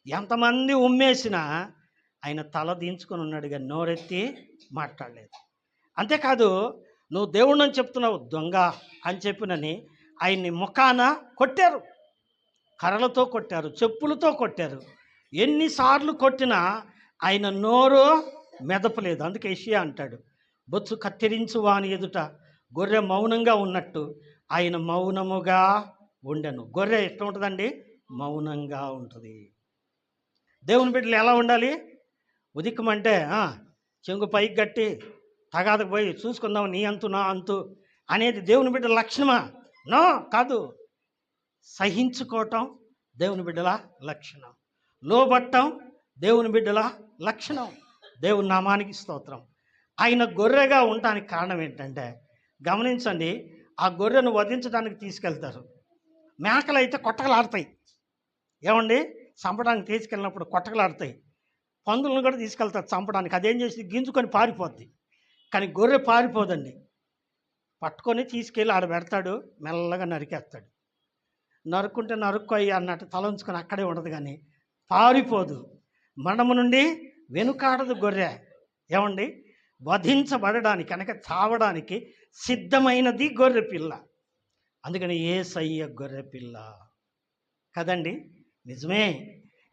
ఎంతమంది ఉమ్మేసినా ఆయన తల దించుకొని ఉన్నాడు, కానీ నోరెత్తి మాట్లాడలేదు. అంతేకాదు, నువ్వు దేవుడు అని చెప్తున్నావు, దొంగ అని చెప్పినని ఆయన్ని ముఖాన కొట్టారు, కర్రలతో కొట్టారు, చెప్పులతో కొట్టారు. ఎన్నిసార్లు కొట్టినా ఆయన నోరు మెదపలేదు. అందుకే యెషయా అంటాడు, బొచ్చు కత్తిరించు వాని ఎదుట గొర్రె మౌనంగా ఉన్నట్టు ఆయన మౌనముగా ఉండెను. గొర్రె ఎట్లా ఉంటుందండి? మౌనంగా ఉంటుంది. దేవుని బిడ్డలు ఎలా ఉండాలి? ఉదికమంటే చెంగు పైకి గట్టి తగాదకు పోయి చూసుకుందాం నీ అంతు నా అంతు అనేది దేవుని బిడ్డల లక్షణమా? నో, కాదు. సహించుకోవటం దేవుని బిడ్డల లక్షణం. లోబట్టం దేవుని బిడ్డల లక్షణం. దేవుని నామానికి స్తోత్రం. ఆయన గొర్రెగా ఉండటానికి కారణం ఏంటంటే, గమనించండి, ఆ గొర్రెను వధించడానికి తీసుకెళ్తారు. మేకలు అయితే కొట్టకలాడతాయి. ఏమండి, చంపడానికి తీసుకెళ్ళినప్పుడు కొట్టకలాడతాయి. పందులను కూడా తీసుకెళ్తారు చంపడానికి. అదేం చేసి గింజుకొని పారిపోద్ది. కానీ గొర్రె పారిపోదండి. పట్టుకొని తీసుకెళ్ళి ఆడ పెడతాడు, మెల్లగా నరికేస్తాడు. నరుక్కుంటే నరుక్కోయి అన్నట్టు తల ఉంచుకొని అక్కడే ఉండదు, కానీ పారిపోదు. మరణము నుండి వెనుకాడదు గొర్రె. ఏమండి, వధించబడడానికి కనుక చావడానికి సిద్ధమైనది గొర్రె పిల్ల. అందుకని యేసయ్య గొర్రె పిల్ల కదండి. నిజమే,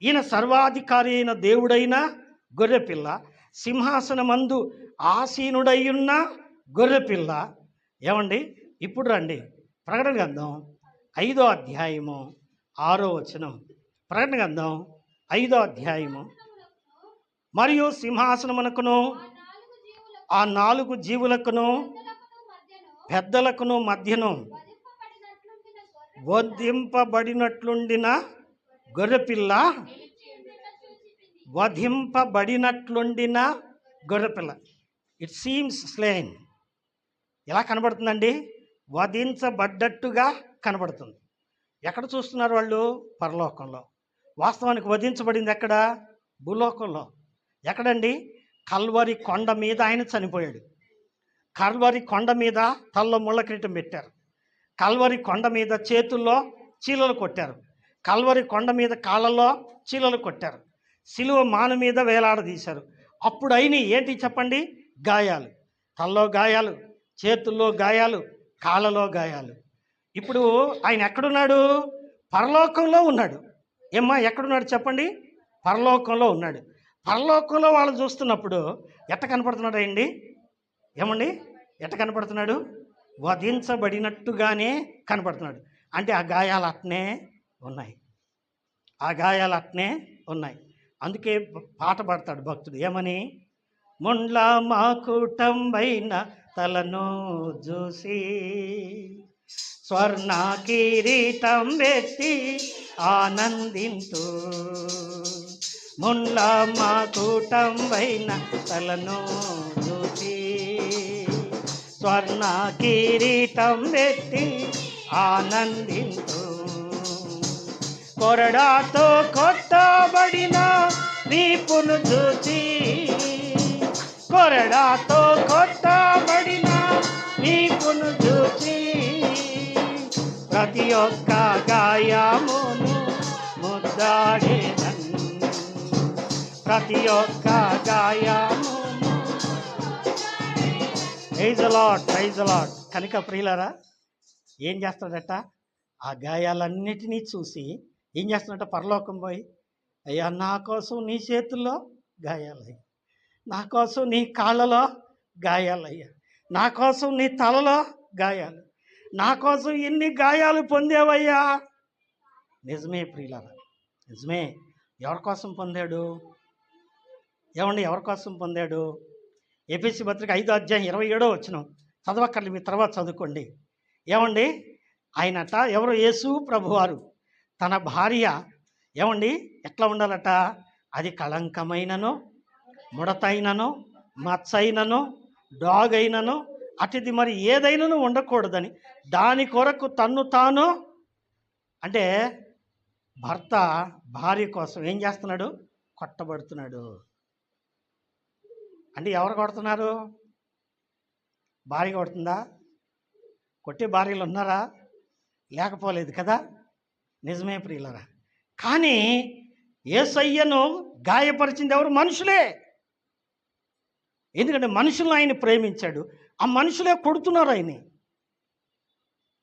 ఈయన సర్వాధికారి అయిన దేవుడైన గొర్రెపిల్ల, సింహాసనమందు ఆసీనుడయ్యున్న గొర్రెపిల్ల. ఏమండి, ఇప్పుడు రండి, ప్రకటన గ్రంథం 5వ అధ్యాయము 6వ వచనం. ప్రకటన గ్రంథం 5వ అధ్యాయము. మరియు సింహాసనమునకును ఆ 4 జీవులకును పెద్దలకును మధ్యను వధింపబడినట్లుండిన గొర్రెపిల్ల, వధింపబడినట్లుండిన గొర్రెపిల్ల. It seems slain. ఎలా కనబడుతుందండి? వధించబడ్డట్టుగా కనబడుతుంది. ఎక్కడ చూస్తున్నారు వాళ్ళు? పరలోకంలో. వాస్తవానికి వధించబడింది ఎక్కడ? భూలోకంలో. ఎక్కడండి? కల్వరి కొండ మీద ఆయన చనిపోయాడు. కల్వరి కొండ మీద తలలో ముళ్ళ కిరీటం పెట్టారు. కల్వరి కొండ మీద చేతుల్లో చీలలు కొట్టారు, కల్వరి కొండ మీద కాళ్ళల్లో చీలలు కొట్టారు, సిలువ మాను మీద వేలాడదీశారు. అప్పుడు అయినాయి ఏంటి చెప్పండి? గాయాలు. తల్లో గాయాలు, చేతుల్లో గాయాలు, కాళ్ళలో గాయాలు. ఇప్పుడు ఆయన ఎక్కడున్నాడు? పరలోకంలో ఉన్నాడు. ఏమ్మా ఎక్కడున్నాడు చెప్పండి? పరలోకంలో ఉన్నాడు. పరలోకంలో వాళ్ళు చూస్తున్నప్పుడు ఎట్ట కనపడుతున్నాడు అండి? ఏమండి ఎట్ట కనపడుతున్నాడు? వధించబడినట్టుగానే కనపడుతున్నాడు. అంటే ఆ గాయాలు అట్నే ఉన్నాయి, ఆ గాయాలు అట్నే ఉన్నాయి. అందుకే పాట పాడతాడు భక్తుడు ఏమని? ముండ్ల మాకుటంబైన తలను చూసి స్వర్ణ కిరీటం పెట్టి ఆనందింతు, ముండ్ల మాకుటంబైన తలను చూసి స్వర్ణ కిరీటం పెట్టి ఆనందింతు, కొరడాతో కొట్టబడిన వీపును చూచి, కొరడాతో కొట్టబడిన వీపును చూచి, ప్రతి ఒక్క గాయమును ముద్దాడేదన్, ప్రతి ఒక్క గాయమును. Praise the Lord, praise the Lord. కనుక ప్రియులారా ఏం చేస్తాడట? ఆ గాయాలన్నిటినీ చూసి ఏం చేస్తున్నట్ట? పరలోకం పోయి, అయ్యా నా కోసం నీ చేతుల్లో గాయాలయ్యా, నా కోసం నీ కాళ్ళలో గాయాలయ్యా, నా కోసం నీ తలలో గాయాలు, నా కోసం ఎన్ని గాయాలు పొందేవయ్యా. నిజమే ప్రియులారా, నిజమే. ఎవరి కోసం పొందాడు? ఏమండి ఎవరి కోసం పొందాడు? ఎఫెసీ పత్రిక 5:27 చదవక్కర్లు, మీ తర్వాత చదువుకోండి. ఏమండి ఆయనట ఎవరు? యేసు ప్రభువారు తన భార్య ఏమండి ఎట్లా ఉండాలట? అది కళంకమైనను, ముడతైనను, మచ్చైనను, డాగైనను, అటుది మరి ఏదైనాను ఉండకూడదని దాని కొరకు తన్ను తాను, అంటే భర్త భార్య కోసం ఏం చేస్తున్నాడు? కొట్టబడుతున్నాడు. అంటే ఎవరు కొడుతున్నారు? భార్య కొడుతుందా? కొట్టే భార్యలు ఉన్నారా? లేకపోలేదు కదా. నిజమే ప్రియులరా. కానీ యేసయ్యను గాయపరిచింది ఎవరు? మనుషులే. ఎందుకంటే మనుషులను ఆయన ప్రేమించాడు, ఆ మనుషులే కొడుతున్నారు ఆయన్ని.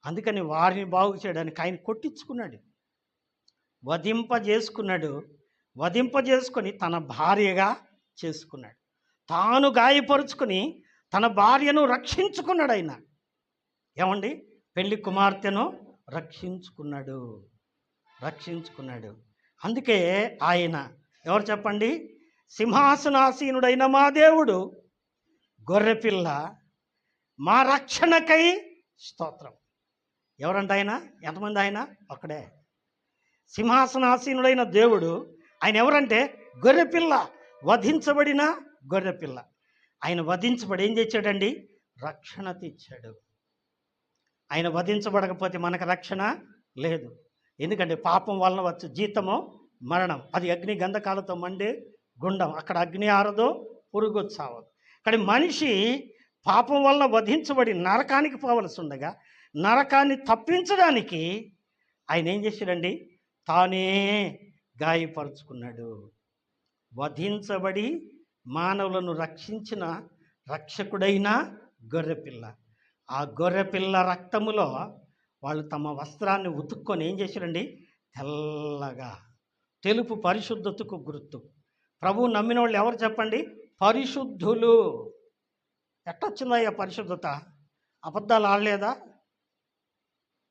అందుకని వారిని బాగు చేయడానికి ఆయన కొట్టించుకున్నాడు, వధింపజేసుకున్నాడు. వధింపజేసుకొని తన భార్యగా చేసుకున్నాడు. తాను గాయపరుచుకొని తన భార్యను రక్షించుకున్నాడు ఆయన. ఏమండి పెళ్లి కుమార్తెను రక్షించుకున్నాడు, రక్షించుకున్నాడు. అందుకే ఆయన ఎవరు చెప్పండి? సింహాసనాసీనుడైన మా దేవుడు గొర్రెపిల్ల మా రక్షణకై స్తోత్రం. ఎవరంట ఆయన? ఎంతమంది ఆయన? ఒక్కడే. సింహాసనాసీనుడైన దేవుడు ఆయన ఎవరంటే గొర్రెపిల్ల, వధించబడిన గొర్రెపిల్ల. ఆయన వధించబడి ఏం తెచ్చాడండి? రక్షణ తెచ్చాడు. ఆయన వధించబడకపోతే మనకు రక్షణ లేదు. ఎందుకంటే పాపం వలన వచ్చు జీతము మరణం, అది అగ్ని గంధకాలతో మండే గుండం, అక్కడ అగ్ని ఆరదో పురుగు చావదు. కానీ మనిషి పాపం వలన వధించబడి నరకానికి పోవలసి ఉండగా నరకాన్ని తప్పించడానికి ఆయన ఏం చేశాడండి? తానే గాయపరుచుకున్నాడు. వధించబడి మానవులను రక్షించిన రక్షకుడైన గొర్రెపిల్ల. ఆ గొర్రెపిల్ల రక్తములో వాళ్ళు తమ వస్త్రాన్ని ఉతుక్కొని ఏం చేశారండి? తెల్లగా. తెలుపు పరిశుద్ధతకు గుర్తు. ప్రభువు నమ్మిన వాళ్ళు ఎవరు చెప్పండి? పరిశుద్ధులు. ఎట్టొచ్చిందయ్యా పరిశుద్ధత? అబద్ధాలు ఆడలేదా?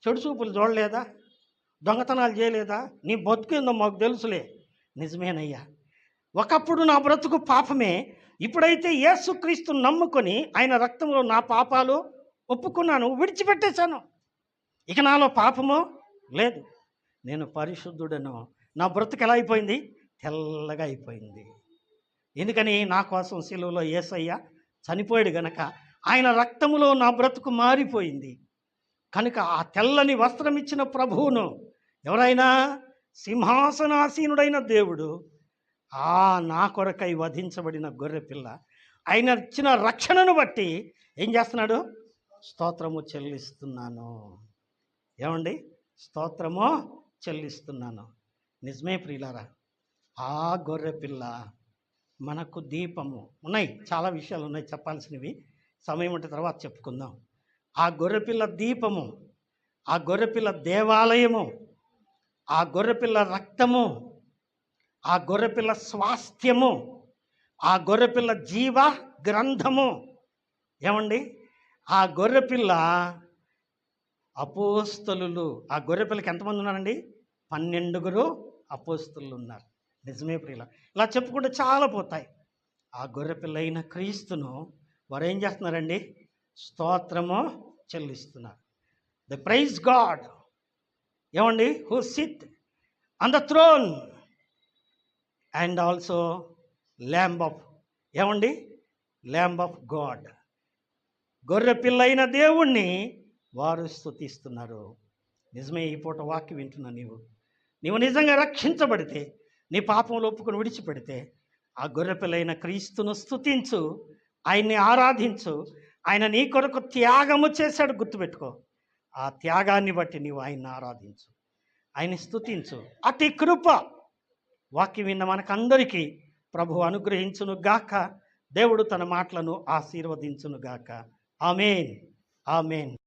చెడు చూపులు చూడలేదా? దొంగతనాలు చేయలేదా? నీ బతుకేందో మాకు తెలుసులే. నిజమేనయ్యా, ఒకప్పుడు నా బ్రతుకు పాపమే. ఇప్పుడైతే యేసుక్రీస్తు నమ్ముకొని ఆయన రక్తంలో నా పాపాలు ఒప్పుకున్నాను, విడిచిపెట్టేశాను. ఇక నాలో పాపము లేదు, నేను పరిశుద్ధుడను. నా బ్రతుకు ఎలా అయిపోయింది? తెల్లగా అయిపోయింది. ఎందుకని? నా కోసం సిలువలో యేసయ్య చనిపోయాడు గనక ఆయన రక్తములో నా బ్రతుకు మారిపోయింది. కనుక ఆ తెల్లని వస్త్రం ఇచ్చిన ప్రభువును ఎవరైనా సింహాసనాసీనుడైన దేవుడు నా కొరకై వధించబడిన గొర్రెపిల్ల ఆయన ఇచ్చిన రక్షణను బట్టి ఏం చేస్తున్నాడు? స్తోత్రము చెల్లిస్తున్నాను. ఏమండి? స్తోత్రము చెల్లిస్తున్నాను. నిజమే ప్రియులారా, ఆ గొర్రె పిల్ల మనకు దీపము. ఉన్నాయి, చాలా విషయాలు ఉన్నాయి చెప్పాల్సినవి. సమయం ఉంటే తర్వాత చెప్పుకుందాం. ఆ గొర్రెపిల్ల దీపము, ఆ గొర్రెపిల్ల దేవాలయము, ఆ గొర్రెపిల్ల రక్తము, ఆ గొర్రెపిల్ల స్వాస్థ్యము, ఆ గొర్రెపిల్ల జీవ గ్రంథము. ఏమండి? ఆ గొర్రెపిల్ల అపోస్తలులు. ఆ గొర్రెపిల్లకి ఎంతమంది ఉన్నారండి? 12 అపోస్తలులు ఉన్నారు. నిజమే ప్రియుల. ఇలా చెప్పుకుంటే చాలా పోతాయి. ఆ గొర్రెపిల్ల అయిన క్రీస్తును వారు ఏం చేస్తున్నారండి? స్తోత్రము చెల్లిస్తున్నారు. The praise God. ఏమండి? Who sit on the throne and also lamb of, ఏమండి? Lamb of God. గొర్రెపిల్ల అయిన దేవుణ్ణి వారు స్తుతిస్తున్నారు. నిజమే. ఈ పూట వాక్యం వింటున్నా నీవు నిజంగా రక్షించబడితే, నీ పాపంలో ఒప్పుకొని విడిచిపెడితే, ఆ గొర్రెపిల్లైన క్రీస్తును స్తుతించు, ఆయన్ని ఆరాధించు. ఆయన నీ కొరకు త్యాగము చేశాడు, గుర్తుపెట్టుకో. ఆ త్యాగాన్ని బట్టి నీవు ఆయన్ని ఆరాధించు, ఆయన్ని స్తుతించు. అతి కృప వాక్యం విన్న మనకందరికీ ప్రభు అనుగ్రహించును గాక. దేవుడు తన మాటలను ఆశీర్వదించును గాక. ఆమేన్, ఆమేన్.